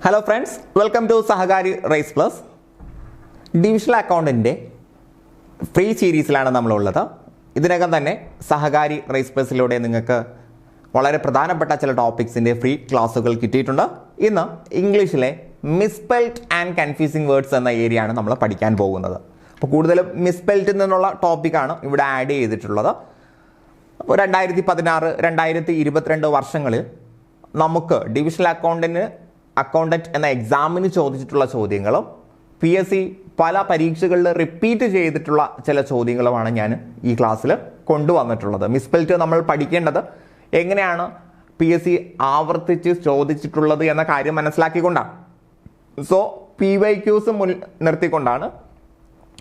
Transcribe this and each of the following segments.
Hello friends, welcome to Sahakari rise plus. Divisional അക്കൗണ്ടിൻ്റെ free സീരീസിലാണ് നമ്മളുള്ളത്. ഇതിനകം തന്നെ സഹകാരി റൈസ് പ്ലസിലൂടെ നിങ്ങൾക്ക് വളരെ പ്രധാനപ്പെട്ട ചില ടോപ്പിക്സിൻ്റെ ഫ്രീ ക്ലാസ്സുകൾ കിട്ടിയിട്ടുണ്ട്. ഇന്ന് ഇംഗ്ലീഷിലെ മിസ്പെൽറ്റ് ആൻഡ് കൺഫ്യൂസിങ് വേർഡ്സ് എന്ന ഏരിയയാണ് നമ്മൾ പഠിക്കാൻ പോകുന്നത്. അപ്പോൾ കൂടുതലും മിസ്പെൽറ്റിൽ നിന്നുള്ള ടോപ്പിക്കാണ് ഇവിടെ ആഡ് ചെയ്തിട്ടുള്ളത്. അപ്പോൾ 2016, 2022 വർഷങ്ങളിൽ നമുക്ക് ഡിവിഷണൽ അക്കൗണ്ടൻറ്റ് എന്ന എക്സാമിന് ചോദിച്ചിട്ടുള്ള ചോദ്യങ്ങളും PSC പല പരീക്ഷകളിൽ റിപ്പീറ്റ് ചെയ്തിട്ടുള്ള ചില ചോദ്യങ്ങളുമാണ് ഞാൻ ഈ ക്ലാസ്സിൽ കൊണ്ടുവന്നിട്ടുള്ളത്. മിസ്പെൽറ്റ് നമ്മൾ പഠിക്കേണ്ടത് എങ്ങനെയാണ് PSC ആവർത്തിച്ച് ചോദിച്ചിട്ടുള്ളത് എന്ന കാര്യം മനസ്സിലാക്കിക്കൊണ്ടാണ്. സോ PYQs നിർത്തിക്കൊണ്ടാണ്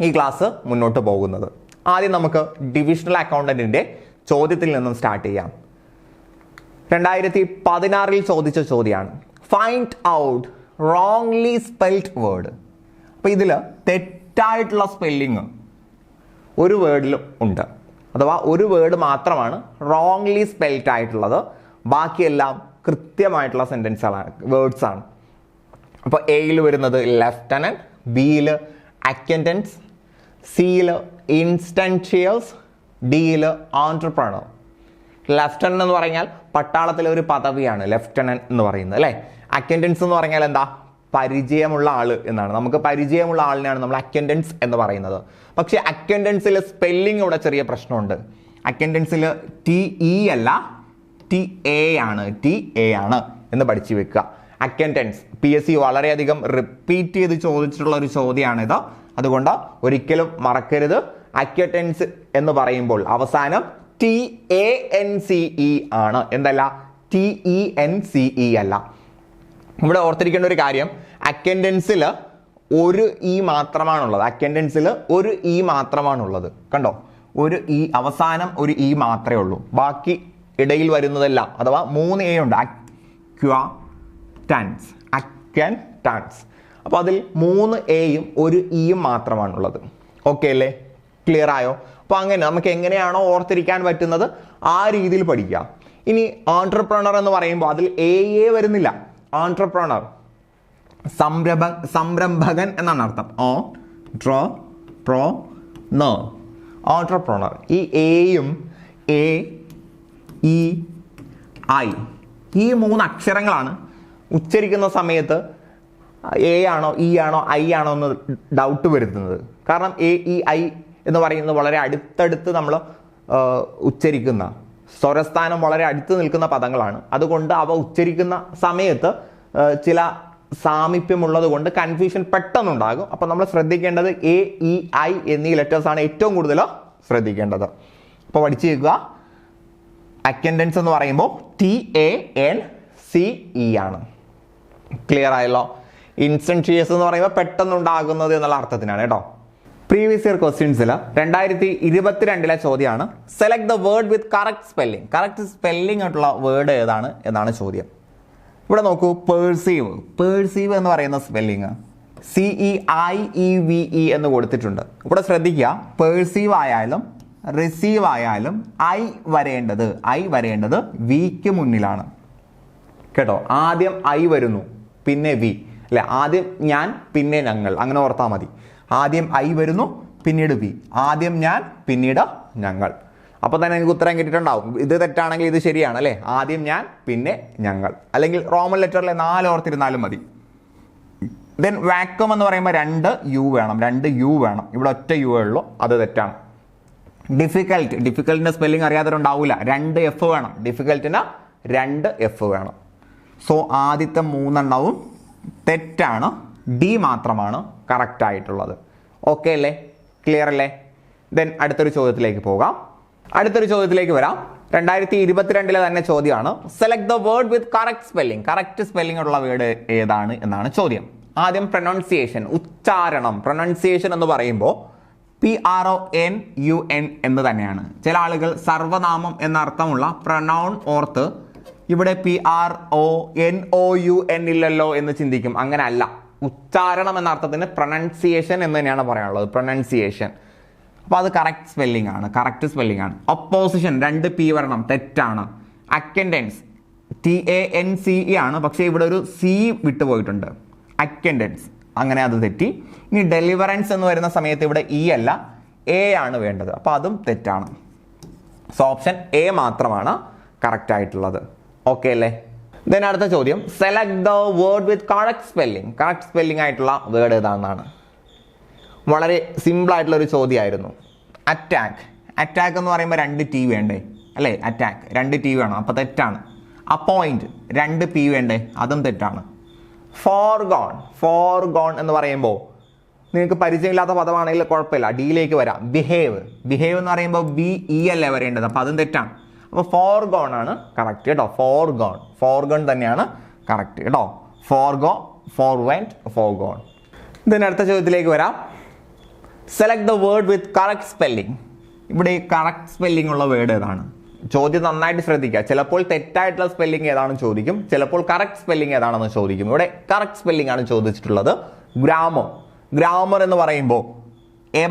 ഈ ക്ലാസ് മുന്നോട്ട് പോകുന്നത്. ആദ്യം നമുക്ക് ഡിവിഷണൽ അക്കൗണ്ടൻറ്റിൻ്റെ ചോദ്യത്തിൽ നിന്നും സ്റ്റാർട്ട് ചെയ്യാം. 2016 ചോദിച്ച ചോദ്യമാണ്, find out wrongly spelled word. അപ്പോൾ ഇതിൽ തെറ്റായിട്ടുള്ള സ്പെല്ലിങ് ഒരു വേർഡിലും ഉണ്ട്, അഥവാ ഒരു വേർഡ് മാത്രമാണ് റോങ്ലി സ്പെൽഡ് ആയിട്ടുള്ളത്, ബാക്കിയെല്ലാം കൃത്യമായിട്ടുള്ള സെൻറ്റൻസുകളാണ്, വേർഡ്സ് ആണ്. അപ്പോൾ എയിൽ വരുന്നത് ലെഫ്റ്റനൻറ്റ്, ബിയിൽ അക്കൗണ്ടൻസ്, സിയിൽ ഇൻസ്റ്റൻഷ്യൽസ്, ഡിയിൽ ഓൺട്രപ്രണർ. ലെഫ്റ്റനന്റ് എന്ന് പറഞ്ഞാൽ പട്ടാളത്തിലെ ഒരു പദവിയാണ് ലെഫ്റ്റനന്റ് എന്ന് പറയുന്നത്, അല്ലേ? അക്കൗണ്ടൻസ് എന്ന് പറഞ്ഞാൽ എന്താ? പരിചയമുള്ള ആള് എന്നാണ്. നമുക്ക് പരിചയമുള്ള ആളിനെയാണ് നമ്മൾ അക്കൗണ്ടൻസ് എന്ന് പറയുന്നത്. പക്ഷേ അക്കൗണ്ടൻസിൽ സ്പെല്ലിംഗ് ഇവിടെ ചെറിയ പ്രശ്നമുണ്ട്. അക്കൗണ്ടൻസിൽ TE അല്ല, TA ആണ് എന്ന് പഠിച്ചു വെക്കുക. അക്കൗണ്ടൻസ് PSC വളരെയധികം റിപ്പീറ്റ് ചെയ്ത് ചോദിച്ചിട്ടുള്ള ഒരു ചോദ്യമാണിത്. അതുകൊണ്ട് ഒരിക്കലും മറക്കരുത്. അക്കൗണ്ടൻസ് എന്ന് പറയുമ്പോൾ അവസാനം TANCE ആണ്, എന്തല്ല? TENCE അല്ല. ഇവിടെ ഓർത്തിരിക്കേണ്ട ഒരു കാര്യം, അക്കൗണ്ടൻസിൽ ഒരു മാത്രമാണുള്ളത്. അക്കൗണ്ടൻസിൽ ഒരു മാത്രമാണുള്ളത്, കണ്ടോ? ഒരു അവസാനം ഒരു മാത്രമേ ഉള്ളൂ. ബാക്കി ഇടയിൽ വരുന്നതെല്ലാം, അഥവാ 3 A ഉണ്ട്. അക്കൗണ്ടൻസ്. അപ്പോൾ അതിൽ 3 Aയും ഒരു മാത്രമാണുള്ളത്. ഓക്കെ അല്ലേ? ക്ലിയർ ആയോ? അപ്പോൾ അങ്ങനെ നമുക്ക് എങ്ങനെയാണോ ഓർത്തിരിക്കാൻ പറ്റുന്നത് ആ രീതിയിൽ പഠിക്കാം. ഇനി ഓൺട്രപ്രണർ എന്ന് പറയുമ്പോൾ അതിൽ AA വരുന്നില്ല. ഓൺട്രപ്രണർ സംരംഭകൻ എന്നാണ് അർത്ഥം. ഓൺട്രപ്രണർ. ഈ Aയും AEI ഈ 3 അക്ഷരങ്ങളാണ് ഉച്ചരിക്കുന്ന സമയത്ത് A ആണോ E ആണോ I ആണോ എന്ന് ഡൗട്ട് വരുത്തുന്നത്. കാരണം AEI എന്ന് പറയുന്നത് വളരെ അടുത്തടുത്ത് നമ്മൾ ഉച്ചരിക്കുന്ന, സ്വരസ്ഥാനം വളരെ അടുത്ത് നിൽക്കുന്ന പദങ്ങളാണ്. അതുകൊണ്ട് അവ ഉച്ചരിക്കുന്ന സമയത്ത് ചില സാമീപ്യമുള്ളത് കൊണ്ട് കൺഫ്യൂഷൻ പെട്ടെന്നുണ്ടാകും. അപ്പോൾ നമ്മൾ ശ്രദ്ധിക്കേണ്ടത് AEI എന്നീ ലെറ്റേഴ്സാണ് ഏറ്റവും കൂടുതൽ ശ്രദ്ധിക്കേണ്ടത്. അപ്പോൾ പഠിച്ചു വെക്കുക. അക്കൗണ്ടൻസ് എന്ന് പറയുമ്പോൾ TANCE ആണ്. ക്ലിയർ ആയല്ലോ? ഇൻസ്റ്റൻഷ്യസ് എന്ന് പറയുമ്പോൾ പെട്ടെന്നുണ്ടാകുന്നത് എന്നുള്ള അർത്ഥത്തിനാണ് കേട്ടോ. പ്രീവിയസ് ഇയർ ക്വസ്റ്റ്യൻസിൽ 2022 ചോദ്യമാണ്, select the word with correct spelling. Correct spelling ആയിട്ടുള്ള വേർഡ് ഏതാണ് എന്നാണ് ചോദ്യം. ഇവിടെ നോക്കൂ, പേഴ്സീവ് എന്ന് പറയുന്ന സ്പെല്ലിങ് CEIEVE എന്ന് കൊടുത്തിട്ടുണ്ട്. ഇവിടെ ശ്രദ്ധിക്കുക, പേഴ്സീവ് ആയാലും റിസീവ് ആയാലും I വരേണ്ടത് വിക്ക് മുന്നിലാണ് കേട്ടോ. ആദ്യം I വരുന്നു, പിന്നെ V, അല്ലെ? ആദ്യം ഞാൻ, പിന്നെ ഞങ്ങൾ, അങ്ങനെ ഓർത്താൽ മതി. ആദ്യം I വരുന്നു, പിന്നീട് V. ആദ്യം ഞാൻ, പിന്നീട് ഞങ്ങൾ. അപ്പോൾ തന്നെ എനിക്ക് ഉത്തരം കിട്ടിയിട്ടുണ്ടാവും. ഇത് തെറ്റാണെങ്കിൽ ഇത് ശരിയാണ്, അല്ലേ? ആദ്യം ഞാൻ, പിന്നെ ഞങ്ങൾ. അല്ലെങ്കിൽ റോമൻ ലെറ്ററിലെ 4 ഓർത്തിരുന്നാലും മതി. ദെൻ വാക്വം എന്ന് പറയുമ്പോൾ 2 U വേണം. ഇവിടെ ഒറ്റ U ഉള്ളൂ, അത് തെറ്റാണ്. ഡിഫിക്കൽട്ടിന്റെ സ്പെല്ലിംഗ് അറിയാത്തവരുണ്ടാവില്ല. 2 F വേണം. ഡിഫിക്കൽട്ടിന് 2 F വേണം. സോ ആദ്യത്തെ 3 എണ്ണവും തെറ്റാണ്. D മാത്രമാണ് കറക്റ്റ് ആയിട്ടുള്ളത്. ഓക്കെ അല്ലേ? ക്ലിയർ അല്ലേ? ദെൻ അടുത്തൊരു ചോദ്യത്തിലേക്ക് പോകാം. അടുത്തൊരു ചോദ്യത്തിലേക്ക് വരാം. 2022 തന്നെ ചോദ്യമാണ്, select the word with correct spelling. Correct spelling ഉള്ള വേർഡ് ഏതാണ് എന്നാണ് ചോദ്യം. ആദ്യം പ്രൊനൗൺസിയേഷൻ, ഉച്ചാരണം. പ്രൊനൗൺസിയേഷൻ എന്ന് പറയുമ്പോൾ PRONUN എന്ന് തന്നെയാണ്. ചില ആളുകൾ സർവനാമം എന്നർത്ഥമുള്ള പ്രൊനൗൺ ഓർത്ത് ഇവിടെ PRONOUN ഇല്ലല്ലോ എന്ന് ചിന്തിക്കും. അങ്ങനെ അല്ല. ഉച്ചാരണം എന്ന അർത്ഥത്തിന് പ്രൊനൗൺസിയേഷൻ എന്ന് തന്നെയാണ് പറയാനുള്ളത്. പ്രൊനൗൺസിയേഷൻ. അപ്പോൾ അത് കറക്റ്റ് സ്പെല്ലിംഗ് ആണ്. ഒപ്പോസിഷൻ 2 P വരണം, തെറ്റാണ്. അക്കൗണ്ടൻസ് TANCE ആണ്, പക്ഷേ ഇവിടെ ഒരു സി വിട്ടുപോയിട്ടുണ്ട്, അറ്റൻഡൻസ്, അങ്ങനെ അത് തെറ്റി. ഇനി ഡെലിവറൻസ് എന്ന് വരുന്ന സമയത്ത് ഇവിടെ ഇ അല്ല എ ആണ് വേണ്ടത്, അപ്പോൾ അതും തെറ്റാണ്. സോ ഓപ്ഷൻ എ മാത്രമാണ് കറക്റ്റ് ആയിട്ടുള്ളത്. ഓക്കെ അല്ലേ? ദെൻ അടുത്ത ചോദ്യം, select the word with correct spelling. Correct spelling ആയിട്ടുള്ള വേർഡ് ഏതാണെന്നാണ്. വളരെ സിമ്പിൾ ആയിട്ടുള്ള ഒരു ചോദ്യമായിരുന്നു. അറ്റാക്ക്. അറ്റാക്ക് എന്ന് പറയുമ്പോൾ 2 T വേണ്ടേ അല്ലേ? അറ്റാക്ക് 2 T വേണം, അപ്പോൾ തെറ്റാണ്. അപ്പോയിന്റ് 2 P വേണ്ടേ, അതും തെറ്റാണ്. ഫോർഗോൺ. ഫോർഗോൺ എന്ന് പറയുമ്പോൾ നിങ്ങൾക്ക് പരിചയമില്ലാത്ത പദമാണെങ്കിൽ കുഴപ്പമില്ല, ഡിയിലേക്ക് വരാം. ബിഹേവ്. ബിഹേവ് എന്ന് പറയുമ്പോൾ BE അല്ലേ വരേണ്ടത്, അപ്പോൾ അതും തെറ്റാണ്. അപ്പോൾ ഫോർഗോൺ ആണ് കറക്റ്റ് കേട്ടോ. ഫോർഗോൺ. ഫോർഗോൺ തന്നെയാണ് കറക്റ്റ് കേട്ടോ. ഫോർഗോ, ഫോർവെന്റ്, ഫോർഗോൺ. അടുത്ത ചോദ്യത്തിലേക്ക് വരാം. Select the word with correct spelling. ഇവിടെ ഈ കറക്റ്റ് സ്പെല്ലിംഗ് ഉള്ള വേർഡ് ഏതാണ്? ചോദ്യം നന്നായിട്ട് ശ്രദ്ധിക്കുക. ചിലപ്പോൾ തെറ്റായിട്ടുള്ള സ്പെല്ലിംഗ് ഏതാണെന്ന് ചോദിക്കും, ചിലപ്പോൾ കറക്റ്റ് സ്പെല്ലിംഗ് ഏതാണെന്ന് ചോദിക്കും. ഇവിടെ കറക്റ്റ് സ്പെല്ലിംഗ് ആണ് ചോദിച്ചിട്ടുള്ളത്. ഗ്രാമർ. ഗ്രാമർ എന്ന് പറയുമ്പോൾ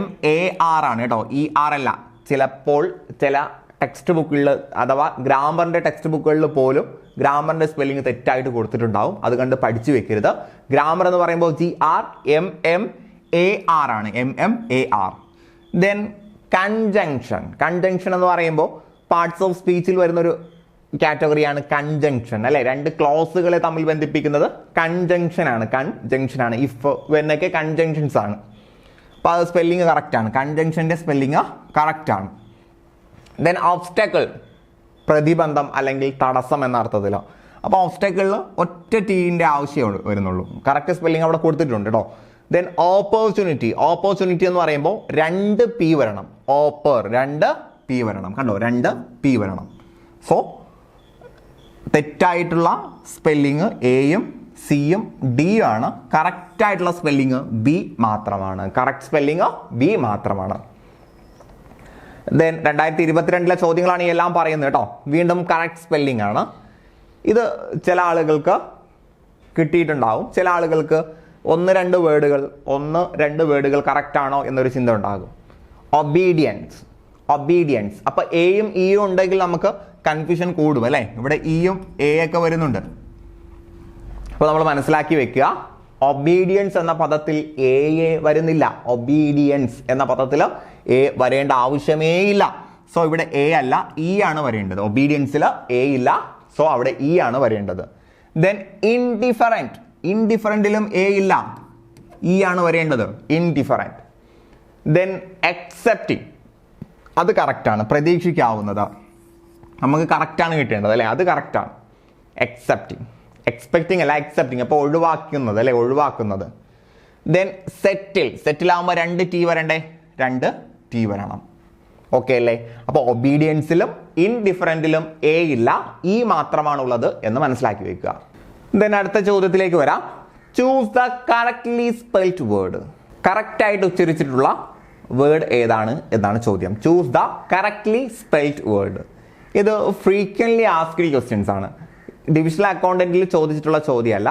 MAR ആണ് കേട്ടോ, ER അല്ല. ചിലപ്പോൾ ചില ടെക്സ്റ്റ് ബുക്കുകളിൽ അഥവാ ഗ്രാമറിന്റെ ടെക്സ്റ്റ് ബുക്കുകളിൽ പോലും ഗ്രാമറിന്റെ സ്പെല്ലിംഗ് തെറ്റായിട്ട് കൊടുത്തിട്ടുണ്ടാവും, അത് കണ്ട് പഠിച്ചു വെക്കരുത്. ഗ്രാമർ എന്ന് പറയുമ്പോൾ GRMMAR ആണ്, MMAR. Then conjunction. കൺജങ്ഷൻ എന്ന് പറയുമ്പോൾ പാർട്സ് ഓഫ് സ്പീച്ചിൽ വരുന്നൊരു കാറ്റഗറിയാണ് കൺജങ്ഷൻ അല്ലെ. 2 ക്ലോസുകളെ തമ്മിൽ ബന്ധിപ്പിക്കുന്നത് കൺജങ്ഷൻ ആണ്. കൺജങ്ഷൻ ആണ്. ഇഫ് എന്നൊക്കെ കൺജങ്ഷൻസ് ആണ്. അപ്പോൾ അത് സ്പെല്ലിംഗ് കറക്റ്റ് ആണ്. കൺജങ്ഷന്റെ സ്പെല്ലിംഗ് കറക്റ്റ് ആണ്. Then obstacle. പ്രതിബന്ധം അല്ലെങ്കിൽ തടസ്സം എന്ന അർത്ഥത്തിലോ. അപ്പോൾ ഓബ്സ്റ്റക്കിളിൽ ഒറ്റ ടീന്റെ ആവശ്യമേ വരുന്നുള്ളൂ. കറക്റ്റ് സ്പെല്ലിംഗ് അവിടെ കൊടുത്തിട്ടുണ്ട് കേട്ടോ. Then opportunity. ഓപ്പർച്യൂണിറ്റി എന്ന് പറയുമ്പോൾ 2 P വരണം. ഓപ്പർ 2 P വരണം കണ്ടോ, 2 P വരണം. സോ തെറ്റായിട്ടുള്ള സ്പെല്ലിങ് എയും സിയും ഡിയും ആണ്. കറക്റ്റ് ആയിട്ടുള്ള സ്പെല്ലിങ് ബി മാത്രമാണ്. കറക്റ്റ് സ്പെല്ലിങ് ബി മാത്രമാണ്. ദെൻ 2022 ചോദ്യങ്ങളാണ് ഈ എല്ലാം പറയുന്നത് കേട്ടോ. വീണ്ടും കറക്റ്റ് സ്പെല്ലിംഗ് ആണ്. ഇത് ചില ആളുകൾക്ക് കിട്ടിയിട്ടുണ്ടാവും, ചില ആളുകൾക്ക് 1-2 വേർഡുകൾ കറക്റ്റ് ആണോ എന്നൊരു ചിന്ത ഉണ്ടാകും. ഒബീഡിയൻസ്. ഒബീഡിയൻസ്. അപ്പൊ എയും ഇയും ഉണ്ടെങ്കിൽ നമുക്ക് കൺഫ്യൂഷൻ കൂടും അല്ലേ. ഇവിടെ ഇയും എ ഒക്കെ വരുന്നുണ്ട്. അപ്പോൾ നമ്മൾ മനസ്സിലാക്കി വെക്കുക, ഒബീഡിയൻസ് എന്ന പദത്തിൽ എ വരുന്നില്ല. ഒബീഡിയൻസ് എന്ന പദത്തിൽ എ വരേണ്ട ആവശ്യമേ ഇല്ല. സോ ഇവിടെ എ അല്ല ഇ ആണ് വരേണ്ടത്. ഒബീഡിയൻസിൽ എ ഇല്ല, സോ അവിടെ ഇ ആണ് വരേണ്ടത്. Then indifferent. ഇൻഡിഫറൻറ്റിലും എ ഇല്ല, ഇ ആണ് വരേണ്ടത്. ഇൻഡിഫറൻറ്റ്. Then accepting. അത് കറക്റ്റാണ്, പ്രതീക്ഷിക്കാവുന്നത്. നമുക്ക് കറക്റ്റാണ് കിട്ടേണ്ടത് അല്ലേ, അത് കറക്റ്റാണ്. അക്സെപ്റ്റിംഗ്. എക്സ്പെക്റ്റിംഗ് അല്ല, അക്സെപ്റ്റിംഗ്. അപ്പോൾ ഒഴിവാക്കുന്നത് അല്ലേ, ഒഴിവാക്കുന്നത്. ദെൻ സെറ്റിൽ. സെറ്റിലാകുമ്പോൾ 2 T വരണ്ടേ, 2 T വരണം. ഓക്കെ അല്ലേ. അപ്പോൾ ഒബീഡിയൻസിലും ഇൻഡിഫറൻറ്റിലും എ ഇല്ല, ഇ മാത്രമാണുള്ളത് എന്ന് മനസ്സിലാക്കി വെക്കുക. ദെൻ അടുത്ത ചോദ്യത്തിലേക്ക് വരാം. Choose the correctly spelled word. കറക്റ്റായിട്ട് ഉച്ചരിച്ചിട്ടുള്ള വേർഡ് ഏതാണ് എന്നാണ് ചോദ്യം. Choose the correctly spelled word. ഇത് ഫ്രീക്വൻലി ആസ്ക്ഡ് ക്വസ്റ്റ്യൻസ് ആണ്. ഡിവിഷണൽ അക്കൗണ്ടന്റിൽ ചോദിച്ചിട്ടുള്ള ചോദ്യമല്ല,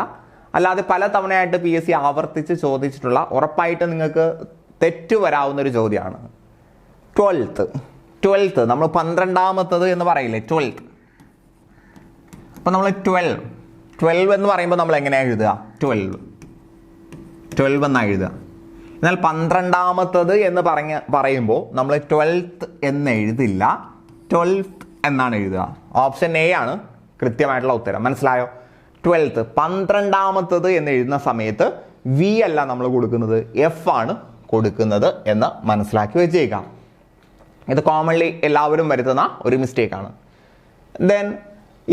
അല്ലാതെ പല തവണയായിട്ട് PSC ആവർത്തിച്ച് ചോദിച്ചിട്ടുള്ള, ഉറപ്പായിട്ട് നിങ്ങൾക്ക് തെറ്റ് വരാവുന്ന ഒരു ചോദ്യമാണ്. 12th നമ്മൾ 12ാമത്തത് എന്ന് പറയില്ലേ, 12th. അപ്പം നമ്മൾ 12 എന്ന് പറയുമ്പോൾ നമ്മൾ എങ്ങനെയാണ് എഴുതുക? 12 എന്നാണ് എഴുതുക. എന്നാൽ 12ാമത്തത് എന്ന് പറയുമ്പോൾ നമ്മൾ 12th എന്ന് എഴുതില്ല, 12th എന്നാണ് എഴുതുക. ഓപ്ഷൻ എ ആണ് കൃത്യമായിട്ടുള്ള ഉത്തരം. മനസ്സിലായോ? 12th 12ാമത്തത് എന്ന് എഴുതുന്ന സമയത്ത് വി അല്ല നമ്മൾ കൊടുക്കുന്നത്, എഫ് ആണ് കൊടുക്കുന്നത് എന്ന് മനസ്സിലാക്കി വെച്ചേക്കാം. ഇത് കോമൺലി എല്ലാവരും വരുത്തുന്ന ഒരു മിസ്റ്റേക്കാണ്. ദെൻ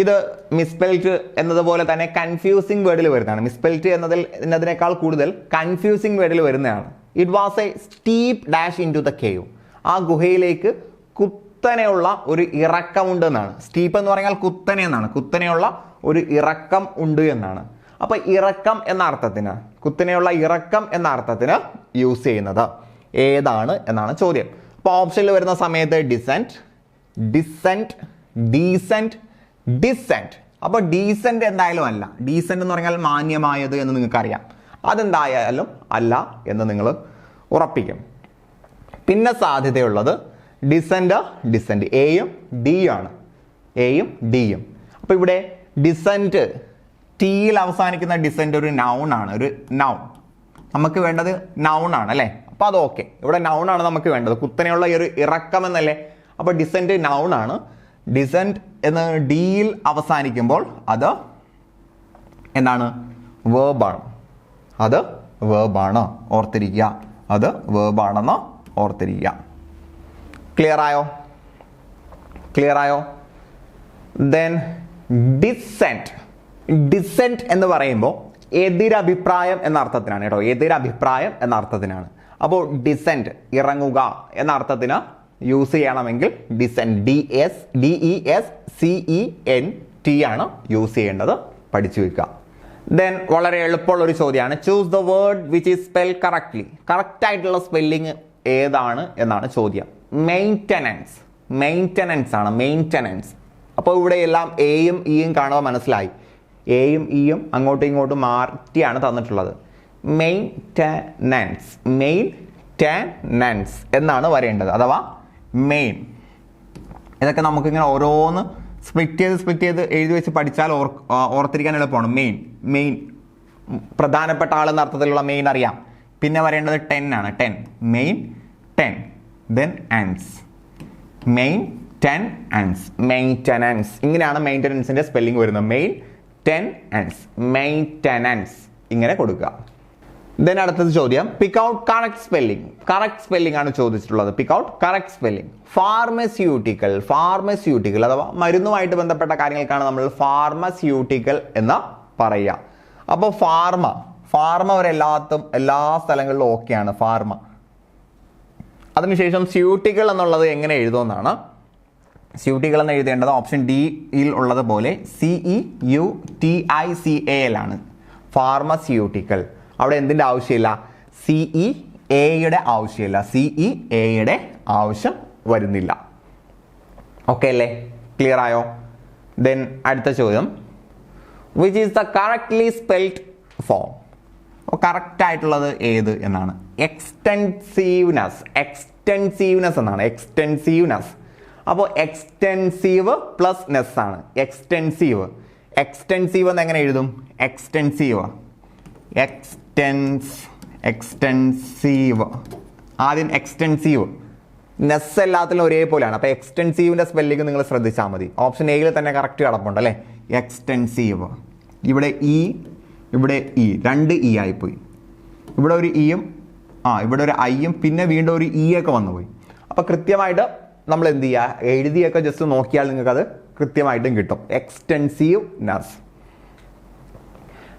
ഇത് മിസ്പെൽറ്റ് എന്നതുപോലെ തന്നെ കൺഫ്യൂസിങ് വേർഡിൽ വരുന്നതാണ്. മിസ്പെൽറ്റ് എന്നതിനേക്കാൾ കൂടുതൽ കൺഫ്യൂസിങ് വേർഡിൽ വരുന്നതാണ്. It was a steep dash into the cave. ആ ഗുഹയിലേക്ക് കുത്തനെയുള്ള ഒരു ഇറക്കമുണ്ട് എന്നാണ്. സ്റ്റീപ്പ് എന്ന് പറഞ്ഞാൽ കുത്തനെ എന്നാണ്. കുത്തനെയുള്ള ഒരു ഇറക്കം ഉണ്ട് എന്നാണ്. അപ്പൊ ഇറക്കം എന്ന അർത്ഥത്തിന്, കുത്തനെയുള്ള ഇറക്കം എന്ന അർത്ഥത്തിന് യൂസ് ചെയ്യുന്നത് ഏതാണ് എന്നാണ് ചോദ്യം. അപ്പോൾ ഓപ്ഷനിൽ വരുന്ന സമയത്ത് ഡിസെന്റ്, ഡിസെന്റ്, ഡീസെന്റ്, ഡിസെന്റ്. അപ്പോൾ ഡീസെന്റ് എന്തായാലും അല്ല. ഡീസെന്റ് എന്ന് പറഞ്ഞാൽ മാന്യമായത് എന്ന് നിങ്ങൾക്കറിയാം. അതെന്തായാലും അല്ല എന്ന് നിങ്ങൾ ഉറപ്പിക്കും. പിന്നെ സാധ്യതയുള്ളത് ഡിസെന്റ്, ഡിസെന്റ്. എയും ഡിയും ആണ്. എയും ഡിയും. അപ്പോൾ ഇവിടെ ഡിസെൻറ്റ്, ടിയിൽ അവസാനിക്കുന്ന ഡിസെൻറ്റ് ഒരു നൗൺ ആണ്, ഒരു നൗൺ. നമുക്ക് വേണ്ടത് നൗൺ ആണ് അല്ലേ? അപ്പോൾ അത് ഓക്കെ, ഇവിടെ നൗൺ ആണ് നമുക്ക് വേണ്ടത്. കുത്തനെയുള്ള ഈ ഒരു ഇറക്കം എന്നല്ലേ, അപ്പോൾ ഡിസെൻറ്റ് നൗൺ ആണ്. ഡിസെൻറ്റ് എന്ന് ഡിയിൽ അവസാനിക്കുമ്പോൾ അത് എന്താണ്? വേർബാണ്. അത് വേർബാണ്, ഓർത്തിരിക്കുക. അത് വേർബാണെന്ന് ഓർത്തിരിക്കുക. ക്ലിയർ ആയോ? ക്ലിയർ ആയോ? Then decent. ഡിസെൻറ്റ് എന്ന് പറയുമ്പോൾ എതിരഭിപ്രായം എന്ന അർത്ഥത്തിനാണ് കേട്ടോ, എതിരഭിപ്രായം എന്ന അർത്ഥത്തിനാണ്. അപ്പോൾ ഡിസെൻറ്റ് ഇറങ്ങുക എന്ന അർത്ഥത്തിന് യൂസ് ചെയ്യണമെങ്കിൽ ഡിസെൻറ്റ്, DESCENT ആണ് യൂസ് ചെയ്യേണ്ടത്. പഠിച്ചു വെക്കുക. ദെൻ വളരെ എളുപ്പമുള്ള ഒരു ചോദ്യമാണ്. Choose the word which is spell correctly. Correct ആയിട്ടുള്ള സ്പെല്ലിംഗ് ഏതാണ് എന്നാണ് ചോദ്യം. മെയിൻ്റനൻസ്. മെയിൻ്റനൻസ് ആണ്, മെയിൻ്റനൻസ്. അപ്പോൾ ഇവിടെ എല്ലാം എയും ഇയും കാണുക മനസ്സിലായി. എയും ഇയും അങ്ങോട്ടും ഇങ്ങോട്ടും മാറ്റിയാണ് തന്നിട്ടുള്ളത്. മെയിൻ്റനൻസ്, മെയിൻ്റനൻസ് എന്നാണ് വരേണ്ടത്, അഥവാ മെയിൻ. ഇതൊക്കെ നമുക്കിങ്ങനെ ഓരോന്ന് സ്പ്ലിറ്റ് ചെയ്ത് എഴുതി വെച്ച് പഠിച്ചാൽ ഓർത്തിരിക്കാൻ എളുപ്പമാണ്. മെയിൻ പ്രധാനപ്പെട്ട ആളെന്ന അർത്ഥത്തിലുള്ള മെയിൻ അറിയാം. പിന്നെ വരേണ്ടത് 10 ആണ്. 10 മെയിൻ 10. ദെൻ ആൻസ്, മെയിൻ്റനൻസ്, മെയിൻ്റനൻസ്. ഇങ്ങനെയാണ് മെയിൻ്റനൻസിന്റെ സ്പെല്ലിംഗ് വരുന്നത്. മെയിൻ്റനൻസ്, മെയിൻ്റനൻസ് ഇങ്ങനെ കൊടുക്കുക. ദെൻ അടുത്തത് ചോദ്യം, pick out correct spelling. Correct spelling ആണ് ചോദിച്ചിട്ടുള്ളത്. Pick out correct spelling. Pharmaceutical, pharmaceutical അഥവാ മരുന്നുമായിട്ട് ബന്ധപ്പെട്ട കാര്യങ്ങൾക്കാണ് നമ്മൾ ഫാർമസ്യൂട്ടിക്കൽ എന്ന് പറയുക. അപ്പോൾ ഫാർമ ഒരെല്ലാത്തും എല്ലാ സ്ഥലങ്ങളിലും ഓക്കെയാണ് ഫാർമ. അതിനുശേഷം സ്യൂട്ടിക്കൽ എന്നുള്ളത് എങ്ങനെ എഴുതുമെന്നാണ്. സ്യൂട്ടിക്കൽ എന്ന് എഴുതേണ്ടത് ഓപ്ഷൻ ഡിയിൽ ഉള്ളതുപോലെ CEUTICAL ആണ്. ഫാർമസ്യൂട്ടിക്കൽ. അവിടെ എന്തിൻ്റെ ആവശ്യമില്ല? CEAയുടെ ആവശ്യമില്ല. CEAയുടെ ആവശ്യം വരുന്നില്ല. ഓക്കെ അല്ലേ? ക്ലിയർ ആയോ? ദെൻ അടുത്ത ചോദ്യം, which is the correctly spelled form. Correct ആയിട്ടുള്ളത് ഏത് എന്നാണ്. എക്സ്റ്റെൻസീവ്നെസ്, എക്സ്റ്റെൻസീവ്നെസ് എന്നാണ്. എക്സ്റ്റെൻസീവ്നെസ്. അപ്പോൾ എക്സ്റ്റെൻസീവ് പ്ലസ് നെസ് ആണ്. എക്സ്റ്റെൻസീവ്. എക്സ്റ്റെൻസീവ് എന്ന് എങ്ങനെ എഴുതും? Extensive, extensive. ആദ്യം എക്സ്റ്റെൻസീവ്. നെസ് എല്ലാത്തിലും ഒരേപോലെയാണ്. അപ്പോൾ എക്സ്റ്റെൻസീവിൻ്റെ സ്പെല്ലിംഗ് നിങ്ങൾ ശ്രദ്ധിച്ചാൽ മതി. ഓപ്ഷൻ എയിൽ തന്നെ കറക്റ്റ് കിടപ്പുണ്ട് അല്ലേ? എക്സ്റ്റെൻസീവ്. ഇവിടെ ഇ, ഇവിടെ ഇ, 2 ഇ ആയിപ്പോയി. ഇവിടെ ഒരു ഇയും ഇവിടെ ഒരു ഐയും പിന്നെ വീണ്ടും ഒരു ഇ ഒക്കെ വന്നുപോയി. അപ്പോൾ കൃത്യമായിട്ട് നമ്മൾ എന്ത് ചെയ്യുക? എഴുതിയൊക്കെ ജസ്റ്റ് നോക്കിയാൽ നിങ്ങൾക്കത് കൃത്യമായിട്ടും കിട്ടും. Extensiveness.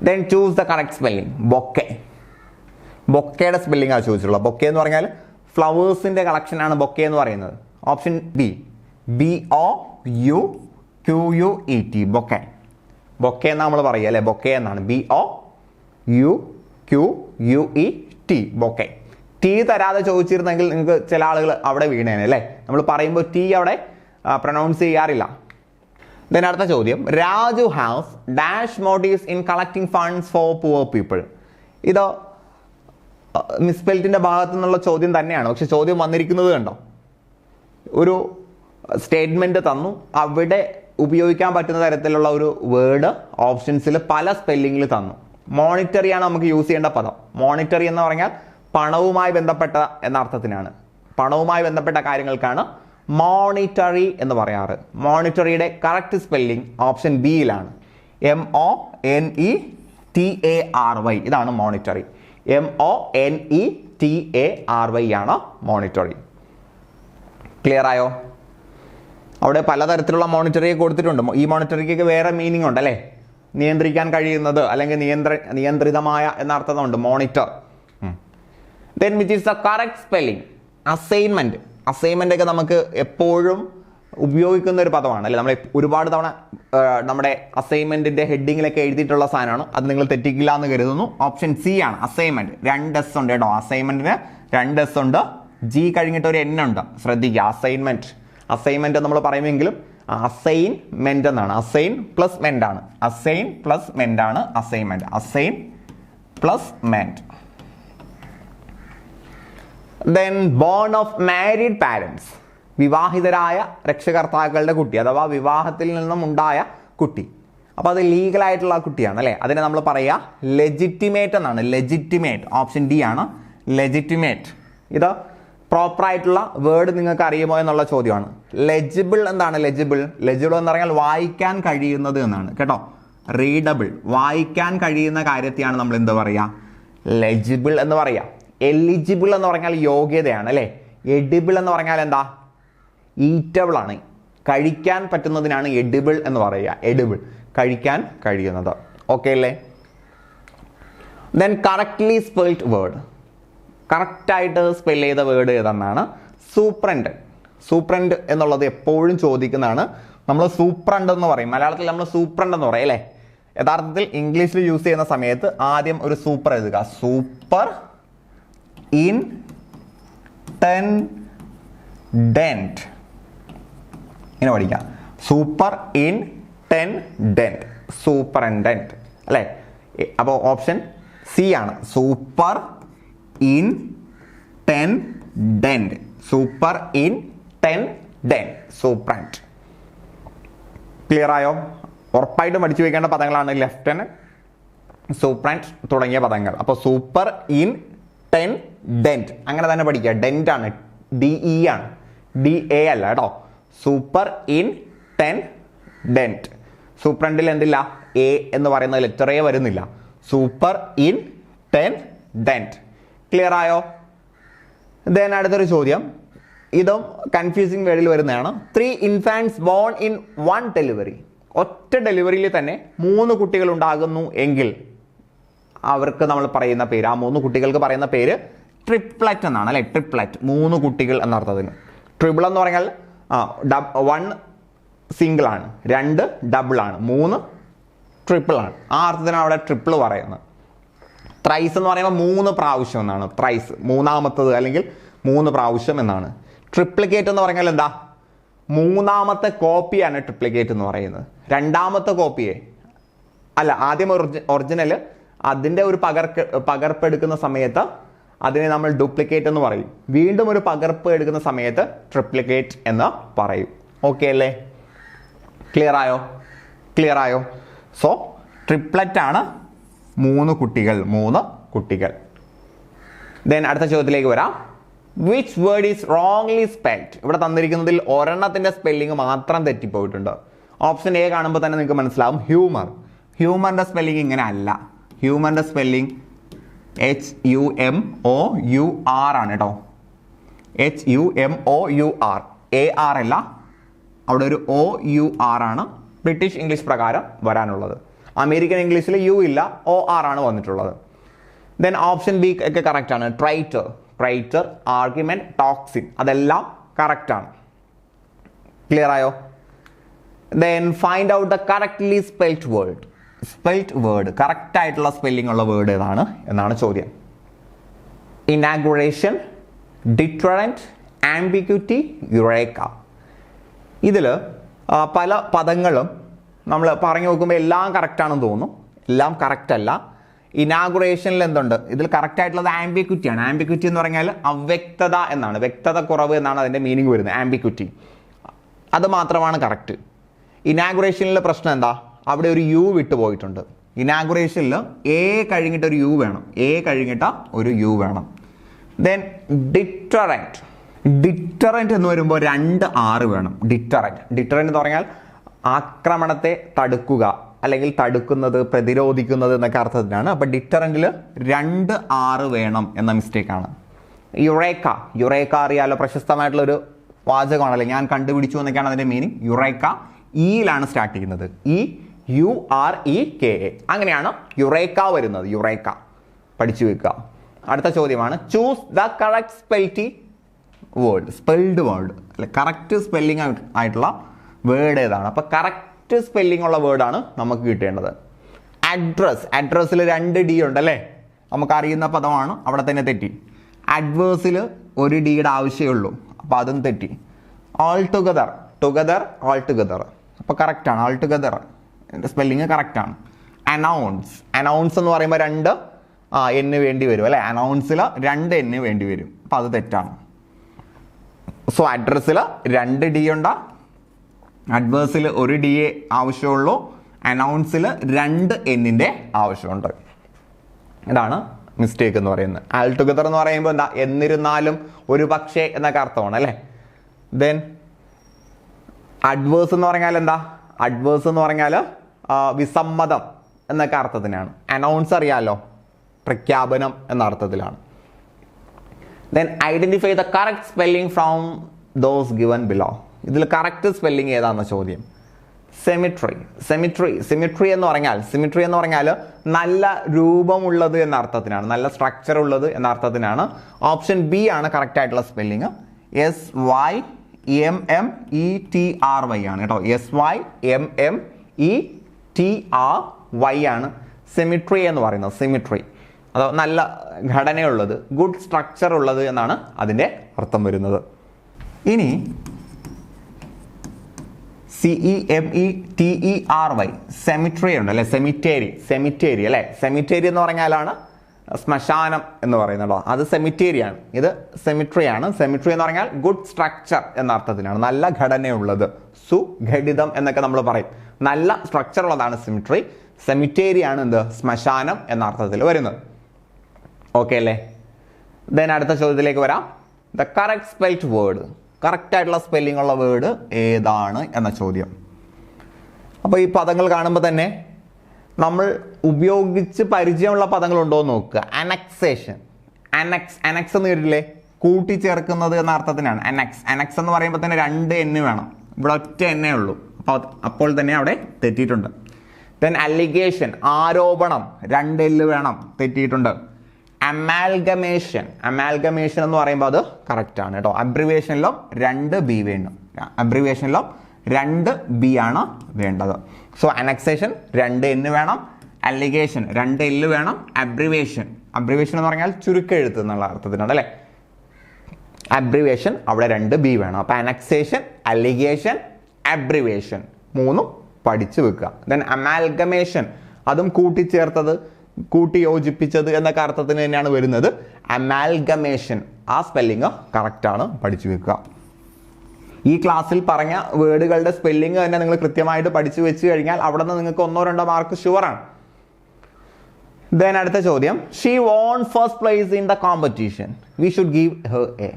Then choose the correct spelling. Bouquet. ബൊക്കയുടെ സ്പെല്ലിംഗ് ആണ് ചോദിച്ചിട്ടുള്ളത്. ബൊക്കെ എന്ന് പറഞ്ഞാൽ ഫ്ലവേഴ്സിൻ്റെ കളക്ഷനാണ് ബൊക്കെ എന്ന് പറയുന്നത്. Option B, BOUQUET, bouquet. Bouquet എന്നാണ് നമ്മൾ പറയുക അല്ലേ? ബൊക്കെ എന്നാണ്. BOUQUET, bouquet. ടി തരാതെ ചോദിച്ചിരുന്നെങ്കിൽ നിങ്ങൾക്ക് ചില ആളുകൾ അവിടെ വീണേനെ അല്ലേ? നമ്മൾ പറയുമ്പോൾ ടി അവിടെ പ്രൊനൗൺസ് ചെയ്യാറില്ല. ദെൻ അടുത്ത ചോദ്യം, Raju has dash motifs in collecting funds four poor people. ഇത് മിസ്പെൽറ്റിന്റെ ഭാഗത്തു നിന്നുള്ള ചോദ്യം തന്നെയാണ്. പക്ഷെ ചോദ്യം വന്നിരിക്കുന്നത് കണ്ടോ? ഒരു സ്റ്റേറ്റ്മെന്റ് തന്നു, അവിടെ ഉപയോഗിക്കാൻ പറ്റുന്ന തരത്തിലുള്ള ഒരു വേർഡ് ഓപ്ഷൻസിൽ പല സ്പെല്ലിങ്ങിൽ തന്നു. മോണിറ്ററിയാണ് നമുക്ക് യൂസ് ചെയ്യേണ്ട പദം. മോണിറ്ററി എന്ന് പറഞ്ഞാൽ പണവുമായി ബന്ധപ്പെട്ട എന്ന അർത്ഥത്തിനാണ്. പണവുമായി ബന്ധപ്പെട്ട കാര്യങ്ങൾക്കാണ് മോണിറ്ററി എന്ന് പറയാറ്. മോണിറ്ററിയുടെ കറക്റ്റ് സ്പെല്ലിംഗ് ഓപ്ഷൻ ബിയിലാണ്. MONETARY. ഇതാണ് മോണിറ്ററി. MONETARY ആണ് മോണിറ്ററി. ക്ലിയർ ആയോ? അവിടെ പലതരത്തിലുള്ള മോണിറ്ററിയെ കൊടുത്തിട്ടുണ്ട്. ഈ മോണിറ്ററിക്ക് വേറെ മീനിങ് ഉണ്ട് അല്ലേ? നിയന്ത്രിക്കാൻ കഴിയുന്നത് അല്ലെങ്കിൽ നിയന്ത്രിതമായ എന്ന അർത്ഥമുണ്ട് monitor. Then which is the correct spelling. Assignment. Assignment ഒക്കെ നമുക്ക് എപ്പോഴും ഉപയോഗിക്കുന്ന ഒരു പദമാണ് അല്ലേ? നമ്മൾ ഒരുപാട് തവണ നമ്മുടെ അസൈൻമെന്റിന്റെ ഹെഡിങ്ങിലൊക്കെ എഴുതിയിട്ടുള്ള സാധനമാണ്. അത് നിങ്ങൾ തെറ്റിക്കില്ല എന്ന് കരുതുന്നു. ഓപ്ഷൻ സി ആണ് അസൈൻമെന്റ്. 2 S ഉണ്ട് കേട്ടോ. അസൈൻമെന്റിന് 2 S ഉണ്ട്. ജി കഴിഞ്ഞിട്ട് ഒരു N ഉണ്ട്. ശ്രദ്ധിക്കുക. അസൈൻമെന്റ്. അസൈൻമെന്റ് നമ്മൾ പറയുമെങ്കിലും അസൈൻമെന്റ് എന്നാണ്. അസൈൻ പ്ലസ് മെന്റ് ആണ്. അസൈൻ പ്ലസ് മെന്റ് ആണ് assignment. Assign plus ment. Then born of married parents. വിവാഹിതരായ രക്ഷകർത്താക്കളുടെ കുട്ടി അഥവാ വിവാഹത്തിൽ നിന്നും ഉണ്ടായ കുട്ടി. അപ്പോൾ അത് ലീഗലായിട്ടുള്ള കുട്ടിയാണ് അല്ലേ. അതിനെ നമ്മൾ പറയുക ലെജിറ്റിമേറ്റ് എന്നാണ്. ലെജിറ്റിമേറ്റ്, ഓപ്ഷൻ ഡി ആണ് ലെജിറ്റിമേറ്റ്. ഇത് പ്രോപ്പറായിട്ടുള്ള വേർഡ് നിങ്ങൾക്ക് അറിയുമോ എന്നുള്ള ചോദ്യമാണ്. ലെജിബിൾ എന്താണ്? ലെജിബിൾ എന്ന് പറഞ്ഞാൽ വായിക്കാൻ കഴിയുന്നത് എന്നാണ് കേട്ടോ. റീഡബിൾ, വായിക്കാൻ കഴിയുന്ന കാര്യത്തെയാണ് നമ്മൾ എന്താ പറയുക? ലെജിബിൾ എന്ന് പറയുക. എലിജിബിൾ എന്ന് പറഞ്ഞാൽ യോഗ്യതയാണ് അല്ലേ. എഡിബിൾ എന്ന് പറഞ്ഞാൽ എന്താ? ഈറ്റബിൾ ആണ്. കഴിക്കാൻ പറ്റുന്നതിനാണ് എഡിബിൾ എന്ന് പറയുക. എഡിബിൾ, കഴിക്കാൻ കഴിയുന്നത്. ഓക്കെ അല്ലേ? ദെൻ കറക്റ്റ്ലി സ്പെൽഡ് വേർഡ്, കറക്റ്റായിട്ട് സ്പെൽ ചെയ്ത വേർഡ് ഏതെന്നാണ്? സൂപ്രണ്ട്. സൂപ്രണ്ട് എന്നുള്ളത് എപ്പോഴും ചോദിക്കുന്നതാണ്. നമ്മൾ സൂപ്രണ്ട് എന്ന് പറയും, മലയാളത്തിൽ നമ്മൾ സൂപ്രണ്ട് എന്ന് പറയും അല്ലേ. യഥാർത്ഥത്തിൽ ഇംഗ്ലീഷിൽ യൂസ് ചെയ്യുന്ന സമയത്ത് ആദ്യം ഒരു സൂപ്പർ എഴുതുക. സൂപ്പർ ഇൻറ്റൻഡന്റ്, ഇങ്ങനെ പഠിക്കാം. സൂപ്പർ ഇൻറ്റൻഡന്റ്, സൂപ്പറിൻറ്റൻറ്റ് അല്ലേ. അപ്പോൾ ഓപ്ഷൻ സി ആണ്, super intendent. Super intendent, superintendent. Clear ആയോ? ഉറപ്പായിട്ടും പഠിച്ചു വയ്ക്കേണ്ട പദങ്ങളാണ് ലെഫ്റ്റനന്റ്, സൂപ്രണ്ട് തുടങ്ങിയ പദങ്ങൾ. അപ്പോൾ സൂപ്പർ ഇൻറ്റൻഡന്റ് അങ്ങനെ തന്നെ പഠിക്കുക. ഡെന്റ് ആണ്, DE ആണ്, DA അല്ല കേട്ടോ. സൂപ്പർ ഇൻറ്റൻഡന്റ്. സൂപ്രണ്ടിൽ എന്തില്ല? A എന്ന് പറയുന്ന ലെറ്ററേ വരുന്നില്ല. സൂപ്പർ ഇൻറ്റൻഡന്റ്. ക്ലിയർ ആയോ? ദെൻ അടുത്തൊരു ചോദ്യം, ഇതും കൺഫ്യൂസിങ് വേർഡിൽ വരുന്നതാണ്. 3 infants born in 1 delivery. ഒറ്റ ഡെലിവറിയിൽ തന്നെ 3 കുട്ടികൾ ഉണ്ടാകുന്നു എങ്കിൽ അവർക്ക് നമ്മൾ പറയുന്ന പേര്, ആ 3 കുട്ടികൾക്ക് പറയുന്ന പേര് ട്രിപ്ലറ്റ് എന്നാണ് അല്ലെ. ട്രിപ്ലറ്റ്, 3 കുട്ടികൾ എന്ന അർത്ഥത്തിന്. ട്രിപ്പിൾ എന്ന് പറഞ്ഞാൽ 1 സിംഗിൾ ആണ്, 2 ഡബിൾ ആണ്, 3 ട്രിപ്പിൾ ആണ്. ആ അർത്ഥത്തിനാണ് അവിടെ ട്രിപ്പിൾ പറയുന്നത്. ത്രൈസ് എന്ന് പറയുമ്പോൾ 3 പ്രാവശ്യം എന്നാണ്. ത്രൈസ് മൂന്നാമത്തത് അല്ലെങ്കിൽ 3 പ്രാവശ്യം എന്നാണ്. ട്രിപ്ലിക്കേറ്റ് എന്ന് പറഞ്ഞാൽ എന്താ? 3ാമത്തെ കോപ്പിയാണ് ട്രിപ്ലിക്കേറ്റ് എന്ന് പറയുന്നത്. 2ാമത്തെ കോപ്പിയെ അല്ല, ആദ്യം ഒറിജിനൽ, അതിൻ്റെ ഒരു പകർപ്പ് എടുക്കുന്ന സമയത്ത് അതിനെ നമ്മൾ ഡ്യൂപ്ലിക്കേറ്റ് എന്ന് പറയും. വീണ്ടും ഒരു പകർപ്പ് എടുക്കുന്ന സമയത്ത് ട്രിപ്ലിക്കേറ്റ് എന്ന് പറയും. ഓക്കെ അല്ലേ? ക്ലിയർ ആയോ? സോ ട്രിപ്ലറ്റ് ആണ് 3 കുട്ടികൾ. ദെൻ അടുത്ത ചോദ്യത്തിലേക്ക് വരാം. Which word is wrongly spelled? ഇവിടെ തന്നിരിക്കുന്നതിൽ ഒരെണ്ണത്തിന്റെ സ്പെല്ലിംഗ് മാത്രം തെറ്റിപ്പോയിട്ടുണ്ട്. ഓപ്ഷൻ എ കാണുമ്പോൾ തന്നെ നിങ്ങൾക്ക് മനസ്സിലാവും, ഹ്യൂമർ. ഹ്യൂമറിന്റെ സ്പെല്ലിംഗ് ഇങ്ങനെ അല്ല. ഹ്യൂമറിന്റെ സ്പെല്ലിംഗ് HUMOUR ആണ് കേട്ടോ. HUMOUR, AR അല്ല, അവിടെ ഒരു OUR ആണ് ബ്രിട്ടീഷ് ഇംഗ്ലീഷ് പ്രകാരം വരാനുള്ളത്. അമേരിക്കൻ ഇംഗ്ലീഷിൽ U ഇല്ല, OR ആണ് വന്നിട്ടുള്ളത്. ദെൻ ഓപ്ഷൻ ബി ഒക്കെ കറക്റ്റ് ആണ്. ട്രൈറ്റർ, ആർഗ്യുമെന്റ്, ടോക്സിൻ, അതെല്ലാം കറക്റ്റ് ആണ്. ക്ലിയർ ആയോ? Then find out the correctly spelled word. Correct ആയിട്ടുള്ള സ്പെല്ലിംഗ് ഉള്ള വേർഡ് ഏതാണ് എന്നാണ് ചോദ്യം. Inauguration, deterrent, ambiguity, Eureka. ഇതിൽ പല പദങ്ങളും നമ്മൾ പറഞ്ഞു നോക്കുമ്പോൾ എല്ലാം കറക്റ്റ് ആണെന്ന് തോന്നും. എല്ലാം കറക്റ്റ് അല്ല. ഇനാഗുറേഷനിൽ എന്തുണ്ട്? ഇതിൽ കറക്റ്റ് ആയിട്ടുള്ളത് ആംബിഗ്വിറ്റി ആണ്. ആംബിഗ്വിറ്റി എന്ന് പറഞ്ഞാൽ അവ്യക്തത എന്നാണ്, വ്യക്തത കുറവ് എന്നാണ് അതിൻ്റെ മീനിങ് വരുന്നത്. ആംബിഗ്വിറ്റി അത് മാത്രമാണ് കറക്റ്റ്. ഇനാഗുറേഷനിലെ പ്രശ്നം എന്താ? അവിടെ ഒരു യു വിട്ടു പോയിട്ടുണ്ട്. ഇനാഗുറേഷനിൽ A കഴിഞ്ഞിട്ട് ഒരു യു വേണം. ദെൻ ഡിറ്ററന്റ് എന്ന് വരുമ്പോൾ 2 R വേണം. ഡിറ്ററന്റ് എന്ന് പറഞ്ഞാൽ ആക്രമണത്തെ തടുക്കുക അല്ലെങ്കിൽ തടുക്കുന്നത്, പ്രതിരോധിക്കുന്നത് എന്നൊക്കെ അർത്ഥത്തിലാണ്. അപ്പം ഡിറ്ററന്റിൽ 2 R വേണം എന്ന മിസ്റ്റേക്കാണ്. യുറേക്ക അറിയാലോ, പ്രശസ്തമായിട്ടുള്ളൊരു വാചകമാണല്ലോ. ഞാൻ കണ്ടുപിടിച്ചു എന്നൊക്കെയാണ് അതിൻ്റെ മീനിങ്. യുറേക്ക ഇയിലാണ് സ്റ്റാർട്ട് ചെയ്യുന്നത്. UREKA, അങ്ങനെയാണ് യുറേക്ക വരുന്നത്. യുറേക്ക പഠിച്ചു വെക്കുക. അടുത്ത ചോദ്യമാണ്, choose the correct spelled word അല്ലെ. കറക്റ്റ് സ്പെല്ലിംഗ് ആയിട്ടുള്ള വേർഡ് ഏതാണ്? അപ്പോൾ കറക്റ്റ് സ്പെല്ലിംഗ് ഉള്ള വേർഡാണ് നമുക്ക് കിട്ടേണ്ടത്. അഡ്രസ്സിൽ 2 D ഉണ്ടല്ലേ, നമുക്കറിയുന്ന പദമാണ്, അവിടെ തന്നെ തെറ്റി. അഡ്വേഴ്സിൽ 1 Dയുടെ ആവശ്യമേ ഉള്ളൂ, അപ്പോൾ അതും തെറ്റി. ഓൾ ടുഗദർ, അപ്പോൾ കറക്റ്റാണ്. ഓൾ ടുഗദർ സ്പെല്ലിങ് കറക്റ്റാണ്. അനൗൺസ് എന്ന് പറയുമ്പോൾ 2 N വേണ്ടി വരും അല്ലേ. അനൗൺസിൽ 2 N വേണ്ടി വരും, അപ്പോൾ അത് തെറ്റാണ്. സോ അഡ്രസ്സിൽ 2 D ഉണ്ട്, അഡ്വേഴ്സിൽ 1 D ആവശ്യമുള്ളൂ, അനൗൺസിൽ 2 എന്നിൻ്റെ ആവശ്യമുണ്ട്. ഇതാണ് മിസ്റ്റേക്ക് എന്ന് പറയുന്നത്. ആൾ ടുഗദർ എന്ന് പറയുമ്പോൾ എന്താ, എന്നിരുന്നാലും, ഒരു പക്ഷേ എന്നൊക്കെ അർത്ഥമാണ് അല്ലേ. ദെൻ അഡ്വേഴ്സ് എന്ന് പറഞ്ഞാൽ എന്താ, അഡ്വേഴ്സ് എന്ന് പറഞ്ഞാൽ വിസമ്മതം എന്നൊക്കെ അർത്ഥത്തിനാണ്. അനൗൺസ് അറിയാലോ, പ്രഖ്യാപനം എന്ന അർത്ഥത്തിലാണ്. Then identify the correct spelling from those given below. ഇതിൽ കറക്റ്റ് സ്പെല്ലിംഗ് ഏതാണെന്ന ചോദ്യം. സിമിട്രി എന്ന് പറഞ്ഞാൽ നല്ല രൂപമുള്ളത് എന്ന അർത്ഥത്തിനാണ്, നല്ല സ്ട്രക്ചർ ഉള്ളത് എന്ന അർത്ഥത്തിനാണ്. ഓപ്ഷൻ ബി ആണ് കറക്റ്റ് ആയിട്ടുള്ള സ്പെല്ലിംഗ്. SYMMETRY ആണ് കേട്ടോ. SYMMETRY ആണ് സിമിട്രി എന്ന് പറയുന്നത്. സിമിട്രി അതോ നല്ല ഘടനയുള്ളത്, ഗുഡ് സ്ട്രക്ചർ ഉള്ളത് എന്നാണ് അതിൻ്റെ അർത്ഥം വരുന്നത്. ഇനി CEMETERY സെമിട്രി ഉണ്ട് അല്ലെ, സെമിറ്റേരി അല്ലെ. സെമിറ്റേരി എന്ന് പറഞ്ഞാലാണ് ശ്മശാനം എന്ന് പറയുന്നത്. അത് സെമിറ്റേരിയാണ്, ഇത് സെമിട്രിയാണ്. സെമിട്രി എന്ന് പറഞ്ഞാൽ ഗുഡ് സ്ട്രക്ചർ എന്ന അർത്ഥത്തിനാണ്, നല്ല ഘടനയുള്ളത്, സുഘടിതം എന്നൊക്കെ നമ്മൾ പറയും. നല്ല സ്ട്രക്ചർ ഉള്ളതാണ് സിമിട്രി. സെമിറ്റേരിയാണ് എന്ത്, ശ്മശാനം എന്ന അർത്ഥത്തിൽ വരുന്നത്. ഓക്കെ അല്ലേ. ദെൻ അടുത്ത ചോദ്യത്തിലേക്ക് വരാം. The correct spelled word, correct ആയിട്ടുള്ള സ്പെല്ലിംഗ് ഉള്ള വേർഡ് ഏതാണ് എന്ന ചോദ്യം. അപ്പോൾ ഈ പദങ്ങൾ കാണുമ്പോൾ തന്നെ നമ്മൾ ഉപയോഗിച്ച് പരിചയമുള്ള പദങ്ങളുണ്ടോ എന്ന് നോക്കുക. അനക്സേഷൻ, അനക്സ് എന്ന് കേട്ടില്ലേ, കൂട്ടിച്ചേർക്കുന്നത് എന്ന അർത്ഥത്തിനാണ് അനക്സ് എന്ന് പറയുമ്പോൾ തന്നെ 2 N വേണം, ഇവിടെ ഒറ്റ N ഉള്ളൂ. അപ്പോൾ തന്നെ അവിടെ തെറ്റിയിട്ടുണ്ട്. ദെൻ അലിഗേഷൻ, ആരോപണം, 2 L വേണം, തെറ്റിയിട്ടുണ്ട്. അമാൽഗമേഷൻ എന്ന് പറയുമ്പോൾ അത് കറക്റ്റ് ആണ് കേട്ടോ. അബ്രിവേഷനിലും 2 B വേണം, അബ്രിവേഷനിലും 2 B ആണ് വേണ്ടത്. സോ അനക്സേഷൻ 2 N വേണം, അലിഗേഷൻ 2 L വേണം, അബ്രിവേഷൻ എന്ന് പറഞ്ഞാൽ ചുരുക്കെഴുത്ത് എന്നുള്ള അർത്ഥത്തിനാണ് അല്ലേ. അബ്രിവേഷൻ അവിടെ 2 B വേണം. അപ്പൊ അനക്സേഷൻ, അലിഗേഷൻ, അബ്രിവേഷൻ 3 പഠിച്ചു വെക്കുക. ദെൻ അമാൽഗമേഷൻ, അതും കൂട്ടിച്ചേർത്തത്, കൂട്ടി യോജിപ്പിച്ചത് എന്നൊക്കെ അർത്ഥത്തിന് തന്നെയാണ് വരുന്നത്. അമാൽഗമേഷൻ, ആ സ്പെല്ലിങ് കറക്റ്റ് ആണ്, പഠിച്ചു വെക്കുക. ഈ ക്ലാസ്സിൽ പറഞ്ഞ വേർഡുകളുടെ സ്പെല്ലിങ് തന്നെ നിങ്ങൾ കൃത്യമായിട്ട് പഠിച്ചു വെച്ച് കഴിഞ്ഞാൽ അവിടെ നിന്ന് നിങ്ങൾക്ക് 1-2 മാർക്ക് ഷുവറാണ്. ദെൻ അടുത്ത ചോദ്യം, she won first place in the competition, we should give her a.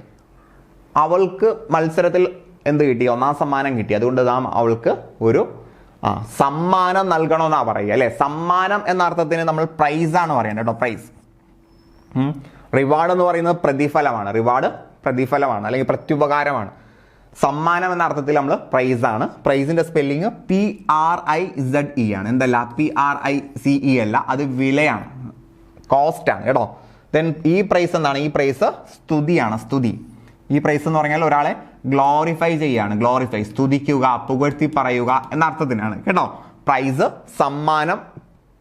അവൾക്ക് മത്സരത്തിൽ എന്ത് കിട്ടി, 1ാം സമ്മാനം കിട്ടി, അതുകൊണ്ട് നാം അവൾക്ക് ഒരു സമ്മാനം നൽകണമെന്നാണ് പറയുക അല്ലെ. സമ്മാനം എന്ന അർത്ഥത്തിന് നമ്മൾ പ്രൈസ് ആണ് പറയേണ്ടത് കേട്ടോ. പ്രൈസ്, റിവാർഡ് എന്ന് പറയുന്നത് പ്രതിഫലമാണ്, റിവാർഡ് പ്രതിഫലമാണ് അല്ലെങ്കിൽ പ്രത്യുപകാരമാണ്. സമ്മാനം എന്ന അർത്ഥത്തിൽ നമ്മൾ പ്രൈസ് ആണ്. പ്രൈസിന്റെ സ്പെല്ലിങ് PRIZE ആണ്, എന്തല്ല PRICE അല്ല, അത് വിലയാണ്, കോസ്റ്റ് ആണ് കേട്ടോ. ദെൻ ഈ പ്രൈസ് എന്താണ്, ഈ പ്രൈസ് സ്തുതിയാണ്, സ്തുതി. ഈ പ്രൈസ് എന്ന് പറഞ്ഞാൽ ഒരാളെ ഗ്ലോറിഫൈ ചെയ്യാണ്, ഗ്ലോറിഫൈ, സ്തുതിക്കുക, പുകഴ്ത്തി പറയുക എന്ന അർത്ഥത്തിനാണ് കേട്ടോ. പ്രൈസ്, സമ്മാനം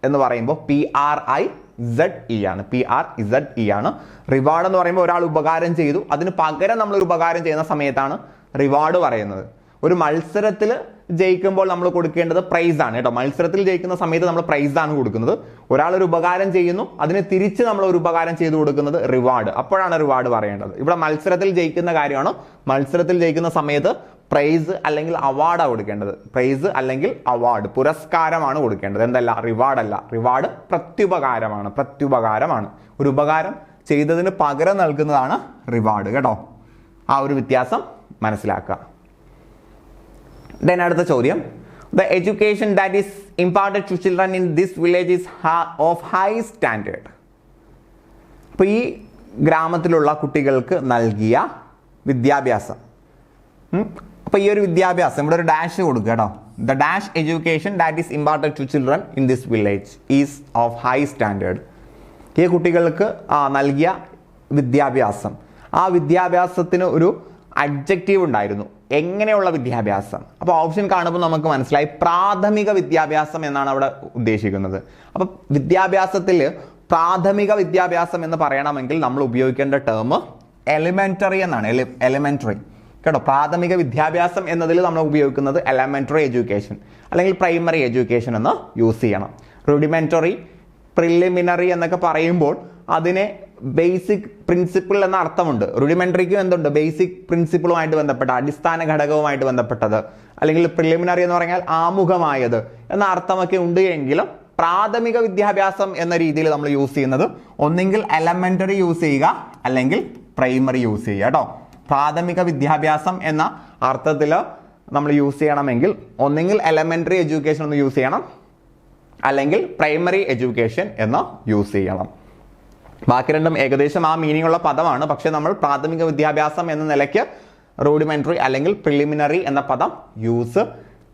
എന്ന് പറയുമ്പോൾ PRIZE ആണ്, PRIZE ആണ്. റിവാർഡ് എന്ന് പറയുമ്പോൾ ഒരാൾ ഉപകാരം ചെയ്തു, അതിന് പകരം നമ്മൾ ഒരു ഉപകാരം ചെയ്യുന്ന സമയത്താണ് റിവാർഡ് പറയുന്നത്. ഒരു മത്സരത്തിൽ ജയിക്കുമ്പോൾ നമ്മൾ കൊടുക്കേണ്ടത് പ്രൈസ് ആണ് കേട്ടോ. മത്സരത്തിൽ ജയിക്കുന്ന സമയത്ത് നമ്മൾ പ്രൈസ് ആണ് കൊടുക്കുന്നത്. ഒരാൾ ഒരു ഉപകാരം ചെയ്യുന്നു, അതിന് തിരിച്ച് നമ്മൾ ഒരു ഉപകാരം ചെയ്തു കൊടുക്കുന്നത് റിവാർഡ്, അപ്പോഴാണ് റിവാർഡ് പറയേണ്ടത്. ഇവിടെ മത്സരത്തിൽ ജയിക്കുന്ന കാര്യമാണ്. മത്സരത്തിൽ ജയിക്കുന്ന സമയത്ത് പ്രൈസ് അല്ലെങ്കിൽ അവാർഡാണ് കൊടുക്കേണ്ടത്. പ്രൈസ് അല്ലെങ്കിൽ അവാർഡ്, പുരസ്കാരമാണ് കൊടുക്കേണ്ടത്, എന്തല്ല റിവാർഡ് അല്ല. റിവാർഡ് പ്രത്യുപകാരമാണ്, പ്രത്യുപകാരമാണ്. ഒരു ഉപകാരം ചെയ്തതിന് പകരം നൽകുന്നതാണ് റിവാർഡ് കേട്ടോ. ആ ഒരു വ്യത്യാസം മനസ്സിലാക്കുക. Then അടുത്ത ചോദ്യം, the education that is imparted to children in this village is of high standard. അപ്പോൾ ഈ ഗ്രാമത്തിലുള്ള കുട്ടികൾക്ക് നൽകിയ വിദ്യാഭ്യാസം, അപ്പോൾ ഈ ഒരു വിദ്യാഭ്യാസം ഇവിടെ ഒരു ഡാഷ് കൊടുക്കുക കേട്ടോ. The dash education that is imparted to children in this village is of high standard. ഈ കുട്ടികൾക്ക് നൽകിയ വിദ്യാഭ്യാസം, ആ വിദ്യാഭ്യാസത്തിന് ഒരു അഡ്ജക്റ്റീവ് ഉണ്ടായിരുന്നു. എങ്ങനെയുള്ള വിദ്യാഭ്യാസം? അപ്പോൾ ഓപ്ഷൻ കാണുമ്പോൾ നമുക്ക് മനസ്സിലായി, പ്രാഥമിക വിദ്യാഭ്യാസം എന്നാണ് അവിടെ ഉദ്ദേശിക്കുന്നത്. അപ്പോൾ വിദ്യാഭ്യാസത്തിൽ പ്രാഥമിക വിദ്യാഭ്യാസം എന്ന് പറയണമെങ്കിൽ നമ്മൾ ഉപയോഗിക്കേണ്ട ടേം എലിമെന്ററി എന്നാണ്. എലിമെന്ററി കേട്ടോ. പ്രാഥമിക വിദ്യാഭ്യാസം എന്നതിൽ നമ്മൾ ഉപയോഗിക്കുന്നത് എലിമെന്ററി എഡ്യൂക്കേഷൻ അല്ലെങ്കിൽ പ്രൈമറി എഡ്യൂക്കേഷൻ എന്ന് യൂസ് ചെയ്യണം. റുഡിമെന്ററി, പ്രിലിമിനറി എന്നൊക്കെ പറയുമ്പോൾ അതിനെ ബേസിക് പ്രിൻസിപ്പിൾ എന്ന അർത്ഥമുണ്ട്. റുഡിമെന്ററിക്കും എന്തുണ്ട്? ബേസിക് പ്രിൻസിപ്പിളുമായിട്ട് ബന്ധപ്പെട്ട, അടിസ്ഥാന ഘടകവുമായിട്ട് ബന്ധപ്പെട്ടത്, അല്ലെങ്കിൽ പ്രിലിമിനറി എന്ന് പറഞ്ഞാൽ ആമുഖമായത് എന്ന അർത്ഥമൊക്കെ ഉണ്ട്. എങ്കിലും പ്രാഥമിക വിദ്യാഭ്യാസം എന്ന രീതിയിൽ നമ്മൾ യൂസ് ചെയ്യുന്നത് ഒന്നെങ്കിൽ എലമെന്ററി യൂസ് ചെയ്യുക, അല്ലെങ്കിൽ പ്രൈമറി യൂസ് ചെയ്യുക കേട്ടോ. പ്രാഥമിക വിദ്യാഭ്യാസം എന്ന അർത്ഥത്തിൽ നമ്മൾ യൂസ് ചെയ്യണമെങ്കിൽ ഒന്നെങ്കിൽ എലമെന്ററി എഡ്യൂക്കേഷൻ എന്ന് യൂസ് ചെയ്യണം, അല്ലെങ്കിൽ പ്രൈമറി എഡ്യൂക്കേഷൻ എന്ന് യൂസ് ചെയ്യണം. ബാക്കി രണ്ടും ഏകദേശം ആ മീനിങ് ഉള്ള പദമാണ്. പക്ഷെ നമ്മൾ പ്രാഥമിക വിദ്യാഭ്യാസം എന്ന നിലയ്ക്ക് റൂഡിമെന്ററി അല്ലെങ്കിൽ പ്രിലിമിനറി എന്ന പദം യൂസ്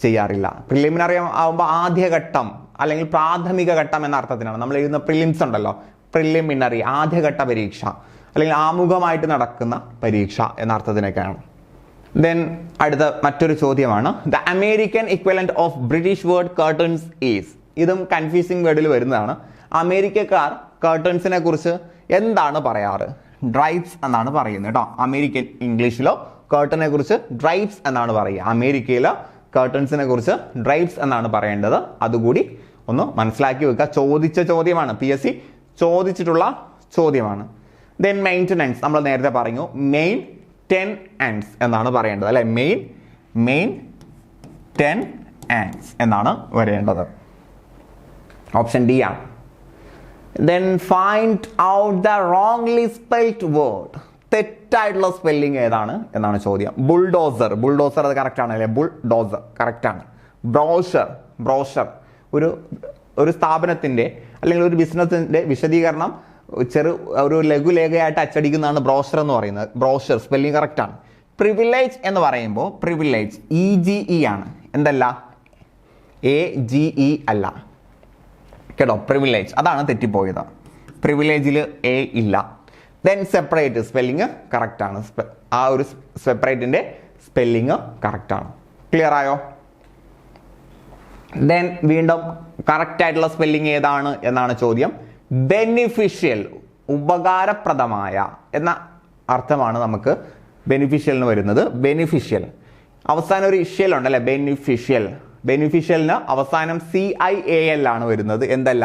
ചെയ്യാറില്ല. പ്രിലിമിനറി ആവുമ്പോൾ ആദ്യഘട്ടം അല്ലെങ്കിൽ പ്രാഥമിക ഘട്ടം എന്ന അർത്ഥത്തിനാണ്. നമ്മൾ എഴുതുന്ന പ്രിലിംസ് ഉണ്ടല്ലോ, പ്രിലിമിനറി ആദ്യഘട്ട പരീക്ഷ അല്ലെങ്കിൽ ആമുഖമായിട്ട് നടക്കുന്ന പരീക്ഷ എന്ന അർത്ഥത്തിനൊക്കെയാണ്. ദെൻ അടുത്ത മറ്റൊരു ചോദ്യമാണ്, the American equivalent of British word curtains is. ഇതും കൺഫ്യൂസിംഗ് വേർഡിൽ വരുന്നതാണ്. അമേരിക്കക്കാർ കർട്ടൻസിനെ കുറിച്ച് എന്താണ് പറയാറ്? ഡ്രൈപ്സ് എന്നാണ് പറയുന്നത് കേട്ടോ. അമേരിക്കൻ ഇംഗ്ലീഷിലോ കർട്ടനെ കുറിച്ച് ഡ്രൈപ്സ് എന്നാണ് പറയുക. അമേരിക്കയിലോ കർട്ടൻസിനെ കുറിച്ച് ഡ്രൈപ്സ് എന്നാണ് പറയേണ്ടത്. അതുകൂടി ഒന്ന് മനസ്സിലാക്കി വെക്കുക. ചോദിച്ച ചോദ്യമാണ്, PSC ചോദിച്ചിട്ടുള്ള ചോദ്യമാണ്. ദെൻ മെയിൻ്റനൻസ് നമ്മൾ നേരത്തെ പറഞ്ഞു, മെയിൻ 10 ants എന്നാണ് പറയേണ്ടത് അല്ലെ. മെയിൻ 10 ants എന്നാണ് വരേണ്ടത്. ഓപ്ഷൻ ഡി ആണ്. Then find out the wrongly spelled word. തെറ്റായിട്ടുള്ള സ്പെല്ലിംഗ് ഏതാണ് എന്നാണ് ചോദ്യം. ബുൾഡോസർ അത് കറക്റ്റ് ആണ് അല്ലെ. ബുൾഡോസർ കറക്റ്റ് ആണ്. ബ്രോഷർ ഒരു സ്ഥാപനത്തിന്റെ അല്ലെങ്കിൽ ഒരു ബിസിനസിന്റെ വിശദീകരണം ഒരു ലഘുലേഖയായിട്ട് അച്ചടിക്കുന്നതാണ് ബ്രോഷർ എന്ന് പറയുന്നത്. ബ്രോഷർ സ്പെല്ലിംഗ് കറക്റ്റ് ആണ്. പ്രിവിലേജ് എന്ന് പറയുമ്പോൾ പ്രിവിലേജ് EGE ആണ്, എന്തല്ല AGE അല്ല കേട്ടോ. പ്രിവിലേജ് അതാണ് തെറ്റിപ്പോയത്. പ്രിവിലേജിൽ A ഇല്ല. ദെൻ സെപ്പറേറ്റ് സ്പെല്ലിങ് കറക്റ്റ് ആണ്. ആ ഒരു സെപ്പറേറ്റിന്റെ സ്പെല്ലിങ് കറക്റ്റ് ആണ്. ക്ലിയർ ആയോ? ദെൻ വീണ്ടും കറക്റ്റ് ആയിട്ടുള്ള സ്പെല്ലിംഗ് ഏതാണ് എന്നാണ് ചോദ്യം. ബെനിഫിഷ്യൽ ഉപകാരപ്രദമായ എന്ന അർത്ഥമാണ് നമുക്ക് ബെനിഫിഷ്യലിന് വരുന്നത്. ബെനിഫിഷ്യൽ അവസാനം ഒരു ഇഷ്യൽ ഉണ്ടല്ലേ, ബെനിഫിഷ്യലിന് അവസാനം CIAL ആണ് വരുന്നത്, എന്തല്ല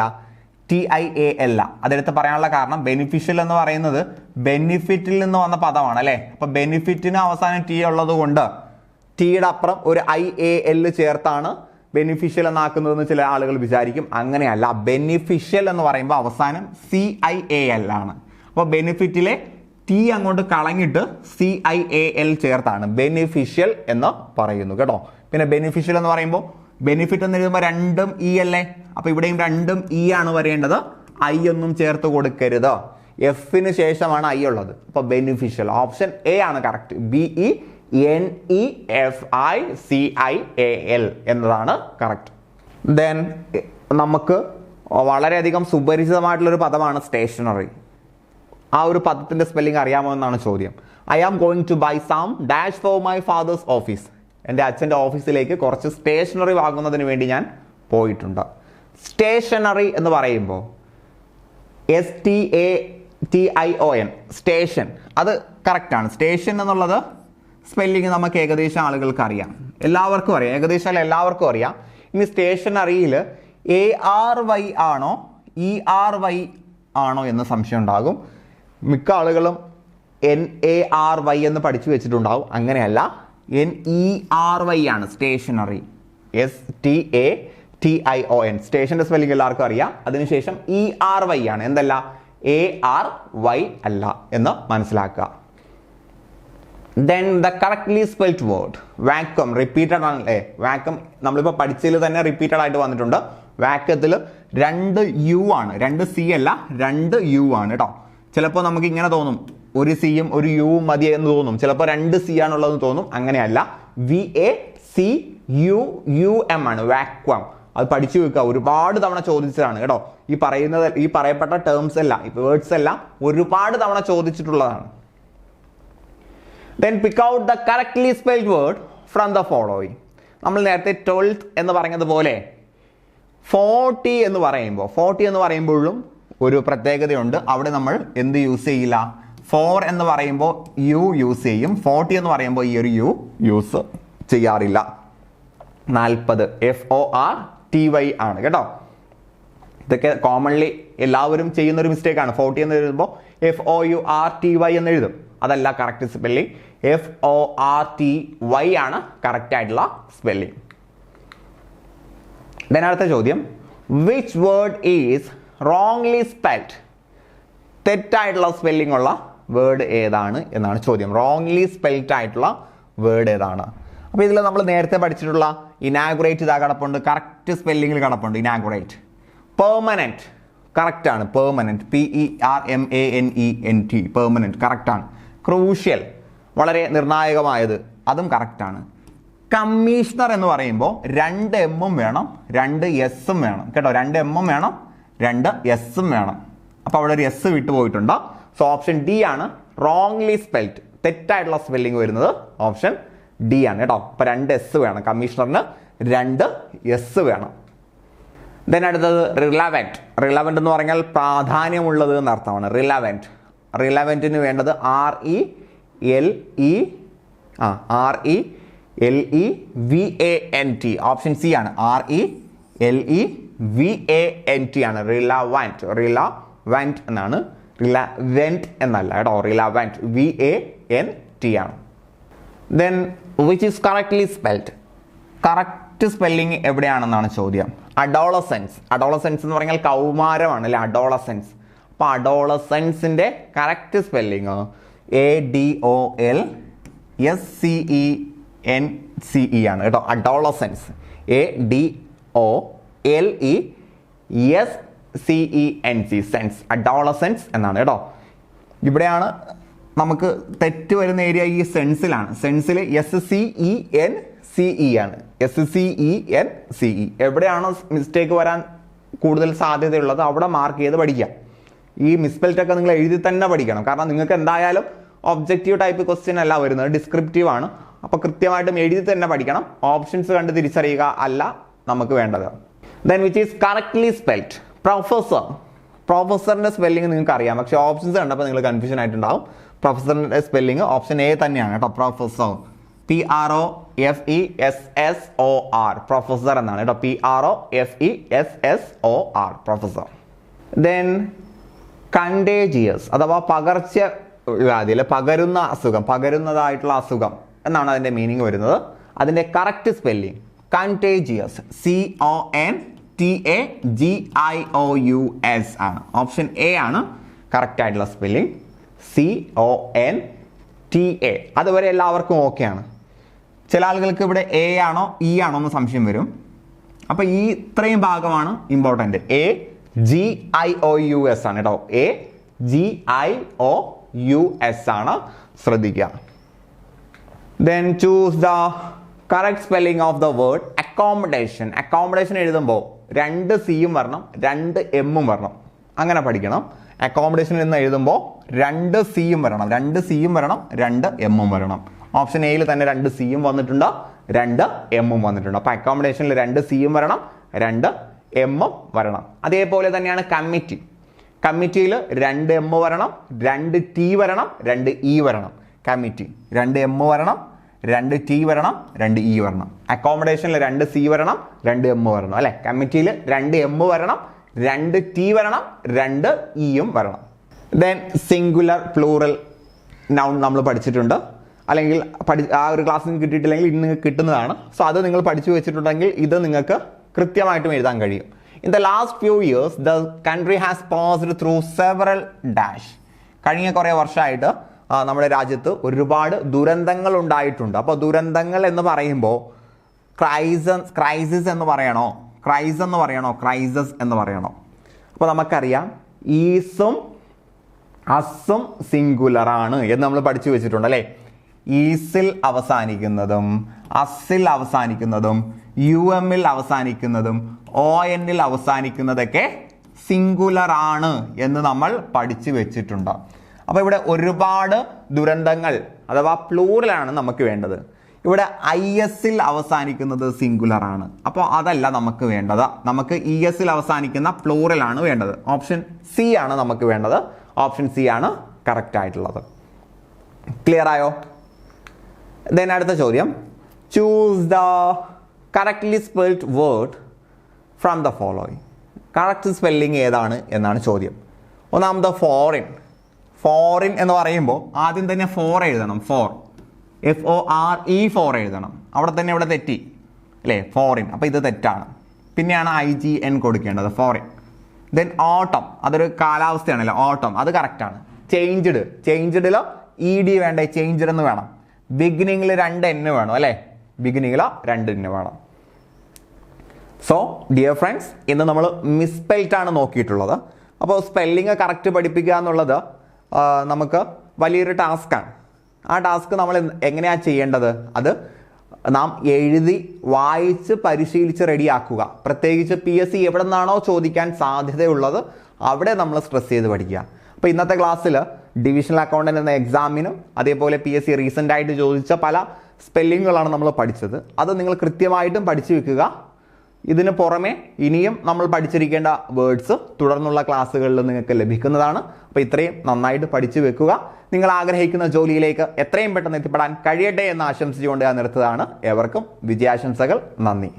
TIAL. അതെടുത്ത് പറയാനുള്ള കാരണം ബെനിഫിഷ്യൽ എന്ന് പറയുന്നത് ബെനിഫിറ്റിൽ നിന്ന് വന്ന പദമാണ് അല്ലെ. അപ്പൊ ബെനിഫിറ്റിന് അവസാനം T ഉള്ളത് കൊണ്ട് Tയുടെ അപ്പുറം ഒരു IAL ചേർത്താണ് ബെനിഫിഷ്യൽ എന്നാക്കുന്നതെന്ന് ചില ആളുകൾ വിചാരിക്കും. അങ്ങനെയല്ല. ബെനിഫിഷ്യൽ എന്ന് പറയുമ്പോൾ അവസാനം CIAL ആണ്. അപ്പോൾ ബെനിഫിറ്റിലെ T അങ്ങോട്ട് കളഞ്ഞിട്ട് CIAL ചേർത്താണ് ബെനിഫിഷ്യൽ എന്ന് പറയുന്നു കേട്ടോ. പിന്നെ ബെനിഫിഷ്യൽ എന്ന് പറയുമ്പോൾ ബെനിഫിറ്റ് എന്ന് എഴുതുമ്പോൾ രണ്ടും E അല്ലേ. അപ്പൊ ഇവിടെയും രണ്ടും E ആണ് വരേണ്ടത്. I ഒന്നും ചേർത്ത് കൊടുക്കരുത്. Fന് ശേഷമാണ് I ഉള്ളത്. അപ്പൊ ബെനിഫിഷ്യൽ ഓപ്ഷൻ A ആണ് കറക്റ്റ്. BENEFICIAL എന്നതാണ് കറക്റ്റ്. ദെൻ നമുക്ക് വളരെയധികം സുപരിചിതമായിട്ടുള്ളൊരു പദമാണ് സ്റ്റേഷനറി. ആ ഒരു പദത്തിന്റെ സ്പെല്ലിംഗ് അറിയാമോ എന്നാണ് ചോദ്യം. I am going to buy some dash for my father's office. എൻ്റെ അച്ഛൻ്റെ ഓഫീസിലേക്ക് കുറച്ച് സ്റ്റേഷനറി വാങ്ങുന്നതിന് വേണ്ടി ഞാൻ പോയിട്ടുണ്ട്. സ്റ്റേഷനറി എന്ന് പറയുമ്പോൾ STATION സ്റ്റേഷൻ, അത് കറക്റ്റാണ്. സ്റ്റേഷൻ എന്നുള്ളത് സ്പെല്ലിങ് നമുക്ക് ഏകദേശം ആളുകൾക്ക് അറിയാം, എല്ലാവർക്കും അറിയാം, ഏകദേശം അല്ല എല്ലാവർക്കും അറിയാം. ഇനി സ്റ്റേഷനറിയിൽ ARY ആണോ ERY ആണോ എന്ന് സംശയം ഉണ്ടാകും. മിക്ക ആളുകളും NARY എന്ന് പഠിച്ചു വെച്ചിട്ടുണ്ടാവും. അങ്ങനെയല്ല, NERY ആണ് സ്റ്റേഷനറി. STATION സ്റ്റേഷന്റെ സ്പെല്ലിംഗ് എല്ലാവർക്കും അറിയാം. അതിനുശേഷം ERY ആണ്, എന്തല്ല ARY അല്ല എന്ന് മനസ്സിലാക്കുക. Then the correctly spelled word vacuum repeated ആണല്ലേ. വാക്വം നമ്മളിപ്പോൾ പഠിച്ചതിൽ തന്നെ റിപ്പീറ്റഡ് ആയിട്ട് വന്നിട്ടുണ്ട്. വാക്വത്തിൽ 2 U ആണ്, 2 C അല്ല 2 U ആണ് കേട്ടോ. ചിലപ്പോൾ നമുക്ക് ഇങ്ങനെ തോന്നും, ഒരു സിയും ഒരു യുവും മതി എന്ന് തോന്നും. ചിലപ്പോൾ 2 C ആണുള്ളതെന്ന് തോന്നും. അങ്ങനെയല്ല, VACUUM ആണ് വാക്വം. അത് പഠിച്ചു വെക്കുക. ഒരുപാട് തവണ ചോദിച്ചതാണ് കേട്ടോ. ഈ പറയപ്പെട്ട ടേംസ് എല്ലാം, ഈ വേർഡ്സ് എല്ലാം ഒരുപാട് തവണ ചോദിച്ചിട്ടുള്ളതാണ്. Then pick out the correctly spelled word from the following. നമ്മൾ നേരത്തെ 12th എന്ന് പറഞ്ഞതുപോലെ 40 എന്ന് പറയുമ്പോഴും ഒരു പ്രത്യേകതയുണ്ട്. അവിടെ നമ്മൾ എന്ത് യൂസ് ചെയ്യില്ല? 4 എന്ന് പറയുമ്പോൾ U യൂസ് ചെയ്യും. 40 എന്ന് പറയുമ്പോൾ ഈ ഒരു U യൂസ് ചെയ്യാറില്ല. 40 FORTY ആണ് കേട്ടോ. ഇതൊക്കെ കോമൺലി എല്ലാവരും ചെയ്യുന്ന ഒരു മിസ്റ്റേക്കാണ്. 40 എന്ന് എഴുതുമ്പോൾ FOURTY എന്ന് എഴുതും. അതല്ല കറക്റ്റ് സ്പെല്ലിംഗ്. FORTY ആണ് കറക്റ്റ് ആയിട്ടുള്ള സ്പെല്ലിംഗ്. അടുത്ത ചോദ്യം, which word is wrongly spelled? തെറ്റായിട്ടുള്ള സ്പെല്ലിംഗ് ഉള്ള വേർഡ് ഏതാണ് എന്നാണ് ചോദ്യം. റോങ്ലി സ്പെൽഡ് ആയിട്ടുള്ള വേർഡ് ഏതാണ്? അപ്പോൾ ഇതിൽ നമ്മൾ നേരത്തെ പഠിച്ചിട്ടുള്ള ഇനാഗുറേറ്റ് ഇതാ കിടപ്പുണ്ട്, കറക്റ്റ് സ്പെല്ലിങ്ങിൽ കിടപ്പുണ്ട്. ഇനാഗുറേറ്റ്. പെർമനൻറ്റ് കറക്റ്റ് ആണ്. പെർമനൻറ്റ് PERMANENT പെർമനൻറ്റ് കറക്റ്റ് ആണ്. ക്രൂഷ്യൽ വളരെ നിർണായകമായത്, അതും കറക്റ്റ് ആണ്. കമ്മീഷണർ എന്ന് പറയുമ്പോൾ 2 എമ്മും വേണം 2 എസും വേണം കേട്ടോ. 2 എമ്മും വേണം 2 എസും വേണം. അപ്പോൾ അവിടെ ഒരു എസ് വിട്ടുപോയിട്ടുണ്ട്. സോ ഓപ്ഷൻ ഡി ആണ് റോങ്ലി സ്പെൽഡ്. തെറ്റായിട്ടുള്ള സ്പെല്ലിംഗ് വരുന്നത് ഓപ്ഷൻ ഡി ആണ് കേട്ടോ. അപ്പോൾ 2 എസ് വേണം. കമ്മീഷണറിന് 2 എസ് വേണം. ദെൻ അടുത്തത് റിലവൻറ്റ്. റിലവൻറ്റ് എന്ന് പറഞ്ഞാൽ പ്രാധാന്യമുള്ളത് എന്നർത്ഥമാണ്. റിലവൻറ്റ്. റിലവൻറ്റിന് വേണ്ടത് RELEVANT. ഓപ്ഷൻ സി ആണ്. RELEVANT ആണ് റിലവൻറ്റ്. റിലവൻറ്റ് എന്നാണ്, റിലവൻറ്റ് എന്നല്ല കേട്ടോ. റിലവൻറ്റ് VANT ആണ്. Then which is correctly spelled? Correct spelling എവിടെയാണെന്നാണ് ചോദ്യം. അഡോളസെൻസ്. അഡോളസെൻസ് എന്ന് പറഞ്ഞാൽ കൗമാരമാണ് അല്ലെ, അഡോളസെൻസ്. അപ്പോൾ അഡോളസെൻസിൻ്റെ കറക്റ്റ് സ്പെല്ലിങ് ADOLSCENCE ആണ് കേട്ടോ. Adolescence ADOLESCENC sense. അഡോളസെൻസ് എന്നാണ് കേട്ടോ. ഇവിടെയാണ് നമുക്ക് തെറ്റ് വരുന്ന ഏരിയ. ഈ സെൻസിലാണ്. സെൻസിൽ SCENCE ആണ്. SCENCE. എവിടെയാണോ മിസ്റ്റേക്ക് വരാൻ കൂടുതൽ സാധ്യതയുള്ളത് അവിടെ മാർക്ക് ചെയ്ത് പഠിക്കാം. ഈ മിസ്പെൽറ്റൊക്കെ നിങ്ങൾ എഴുതി തന്നെ പഠിക്കണം. കാരണം നിങ്ങൾക്ക് എന്തായാലും ഒബ്ജക്റ്റീവ് ടൈപ്പ് ക്വസ്റ്റ്യൻ അല്ല വരുന്നത്, ഡിസ്ക്രിപ്റ്റീവ് ആണ്. അപ്പോൾ കൃത്യമായിട്ടും എഴുതി തന്നെ പഠിക്കണം. ഓപ്ഷൻസ് കണ്ട് തിരിച്ചറിയുക അല്ല നമുക്ക് വേണ്ടത്. Then which is correctly spelled? Professor. പ്രൊഫസറിൻ്റെ സ്പെല്ലിംഗ് നിങ്ങൾക്ക് അറിയാം, പക്ഷേ ഓപ്ഷൻസ് കണ്ടപ്പോൾ നിങ്ങൾ കൺഫ്യൂഷൻ ആയിട്ടുണ്ടാവും. പ്രൊഫസറിൻ്റെ സ്പെല്ലിംഗ് ഓപ്ഷൻ എ തന്നെയാണ് കേട്ടോ. പ്രൊഫസർ. PROFESSOR. പ്രൊഫസർ എന്നാണ് കേട്ടോ. PROFESSOR professor. ദെൻ കണ്ടേജിയസ് അഥവാ പകർച്ചവ്യാധി അല്ലെ, പകരുന്ന അസുഖം, പകരുന്നതായിട്ടുള്ള അസുഖം എന്നാണ് അതിൻ്റെ മീനിങ് വരുന്നത്. അതിൻ്റെ കറക്റ്റ് സ്പെല്ലിംഗ് കണ്ടേജിയസ്. CONTAGIOUS ആണ്. ഓപ്ഷൻ എ ആണ് കറക്റ്റ് ആയിട്ടുള്ള സ്പെല്ലിംഗ്. CONTA. അതുവരെ എല്ലാവർക്കും ഓക്കെ ആണ്. ചില ആളുകൾക്ക് ഇവിടെ A ആണോ E ആണോ എന്ന് സംശയം വരും. അപ്പോൾ ഈ ഇത്രയും ഭാഗമാണ് ഇമ്പോർട്ടൻറ്റ്. AGIOUS ആണ് കേട്ടോ. AGIOUS ആണ്, ശ്രദ്ധിക്കുക. Then choose the correct spelling of the word accommodation. Accommodation എഴുതുമ്പോൾ 2 സിയും വരണം 2 എമ്മും വരണം. അങ്ങനെ പഠിക്കണം. അക്കോമഡേഷൻ എന്ന് എഴുതുമ്പോൾ 2 സിയും വരണം 2 സിയും വരണം 2 എമ്മും വരണം. ഓപ്ഷൻ എയിൽ തന്നെ 2 സിയും വന്നിട്ടുണ്ട് 2 എമ്മും വന്നിട്ടുണ്ട്. അപ്പോൾ അക്കോമഡേഷനിൽ 2 സിയും വരണം 2 എമ്മും വരണം. അതേപോലെ തന്നെയാണ് കമ്മിറ്റി. കമ്മിറ്റിയിൽ 2 എം വരണം 2 ടി വരണം 2 ഇ വരണം. കമ്മിറ്റി 2 എം വരണം 2 ടി വരണം 2 ഇ വരണം. അക്കോമഡേഷനിൽ 2 സി വരണം 2 എം വരണം അല്ലെ. കമ്മിറ്റിയിൽ 2 എം വരണം 2 ടി വരണം 2 ഇയും വരണം. ദെൻ സിംഗുലർ പ്ലൂറൽ നൗൺ നമ്മൾ പഠിച്ചിട്ടുണ്ട്. അല്ലെങ്കിൽ ആ ഒരു ക്ലാസ്സിൽ നിന്ന് കിട്ടിയിട്ടില്ലെങ്കിൽ ഇന്ന് നിങ്ങൾക്ക് കിട്ടുന്നതാണ്. സോ അത് നിങ്ങൾ പഠിച്ചു വെച്ചിട്ടുണ്ടെങ്കിൽ ഇത് നിങ്ങൾക്ക് കൃത്യമായിട്ടും എഴുതാൻ കഴിയും. In the last few years the country has passed through several dash. കഴിഞ്ഞ കുറേ വർഷമായിട്ട് നമ്മുടെ രാജ്യത്ത് ഒരുപാട് ദുരന്തങ്ങൾ ഉണ്ടായിട്ടുണ്ട്. അപ്പോൾ ദുരന്തങ്ങൾ എന്ന് പറയുമ്പോൾ ക്രൈസിസ് എന്ന് പറയണോ, ക്രൈസ് എന്ന് പറയണോ, ക്രൈസസ് എന്ന് പറയണോ? അപ്പോൾ നമുക്കറിയാം ഈസും അസും സിംഗുലർ ആണ് എന്ന് നമ്മൾ പഠിച്ചു വെച്ചിട്ടുണ്ട് അല്ലേ. ഈസിൽ അവസാനിക്കുന്നതും അസിൽ അവസാനിക്കുന്നതും UMൽ അവസാനിക്കുന്നതും ONൽ അവസാനിക്കുന്നതൊക്കെ സിംഗുലർ ആണ് എന്ന് നമ്മൾ പഠിച്ചു വെച്ചിട്ടുണ്ട്. അപ്പോൾ ഇവിടെ ഒരുപാട് ദുരന്തങ്ങൾ അഥവാ പ്ലൂറലാണ് നമുക്ക് വേണ്ടത്. ഇവിടെ ISൽ അവസാനിക്കുന്നത് സിംഗുലർ ആണ്. അപ്പോൾ അതല്ല നമുക്ക് വേണ്ടത്. നമുക്ക് ESൽ അവസാനിക്കുന്ന പ്ലൂറലാണ് വേണ്ടത്. ഓപ്ഷൻ സി ആണ് നമുക്ക് വേണ്ടത്. ഓപ്ഷൻ സി ആണ് കറക്റ്റ് ആയിട്ടുള്ളത്. ക്ലിയർ ആയോ? ദെൻ അടുത്ത ചോദ്യം, choose the correctly spelled word from the following. Correct spelling ഏതാണ് എന്നാണ് ചോദ്യം. ഒന്നാമത് ഫോറിൻ. ഫോറിൻ എന്ന് പറയുമ്പോൾ ആദ്യം തന്നെ ഫോർ എഴുതണം. FORE ഫോർ എഴുതണം. അവിടെ തന്നെ ഇവിടെ തെറ്റി അല്ലേ, ഫോറിൻ. അപ്പോൾ ഇത് തെറ്റാണ്. പിന്നെയാണ് IGN കൊടുക്കേണ്ടത്, ഫോറിൻ. ദെൻ ഓട്ടം, അതൊരു കാലാവസ്ഥയാണല്ലോ, ഓട്ടം, അത് കറക്റ്റാണ്. ചേഞ്ച്ഡിലോ ED വേണ്ട, ചേഞ്ച്ഡ് എന്ന് വേണം. ബിഗിനിങ്ങിൽ 2 N വേണം അല്ലേ, ബിഗിനിങ്ങിലോ 2 N വേണം. സോ ഡിയർ ഫ്രണ്ട്സ്, ഇന്ന് നമ്മൾ മിസ്പെൽറ്റാണ് നോക്കിയിട്ടുള്ളത്. അപ്പോൾ സ്പെല്ലിങ് കറക്റ്റ് പഠിപ്പിക്കുക എന്നുള്ളത് നമുക്ക് വലിയൊരു ടാസ്ക്കാണ്. ആ ടാസ്ക് നമ്മൾ എങ്ങനെയാണ് ചെയ്യേണ്ടത്? അത് നാം എഴുതി വായിച്ച് പരിശീലിച്ച് റെഡിയാക്കുക. പ്രത്യേകിച്ച് PSC എവിടെ നിന്നാണോ ചോദിക്കാൻ സാധ്യതയുള്ളത് അവിടെ നമ്മൾ സ്ട്രെസ് ചെയ്ത് പഠിക്കുക. അപ്പോൾ ഇന്നത്തെ ക്ലാസ്സിൽ ഡിവിഷണൽ അക്കൗണ്ടന്റ് എന്ന എക്സാമിനും അതേപോലെ PSC റീസെൻ്റ് ആയിട്ട് ചോദിച്ച പല സ്പെല്ലിങ്ങുകളാണ് നമ്മൾ പഠിച്ചത്. അത് നിങ്ങൾ കൃത്യമായിട്ടും പഠിച്ചു വെക്കുക. ഇതിന് പുറമെ ഇനിയും നമ്മൾ പഠിച്ചിരിക്കേണ്ട വേർഡ്സ് തുടർന്നുള്ള ക്ലാസ്സുകളിൽ നിങ്ങൾക്ക് ലഭിക്കുന്നതാണ്. അപ്പോൾ ഇത്രയും നന്നായിട്ട് പഠിച്ചു വെക്കുക. നിങ്ങൾ ആഗ്രഹിക്കുന്ന ജോലിയിലേക്ക് എത്രയും പെട്ടെന്ന് എത്തിപ്പെടാൻ കഴിയട്ടെ എന്ന് ആശംസിച്ചുകൊണ്ട് ഞാൻ നിർത്തുകയാണ്. ഏവർക്കും വിജയാശംസകൾ. നന്ദി.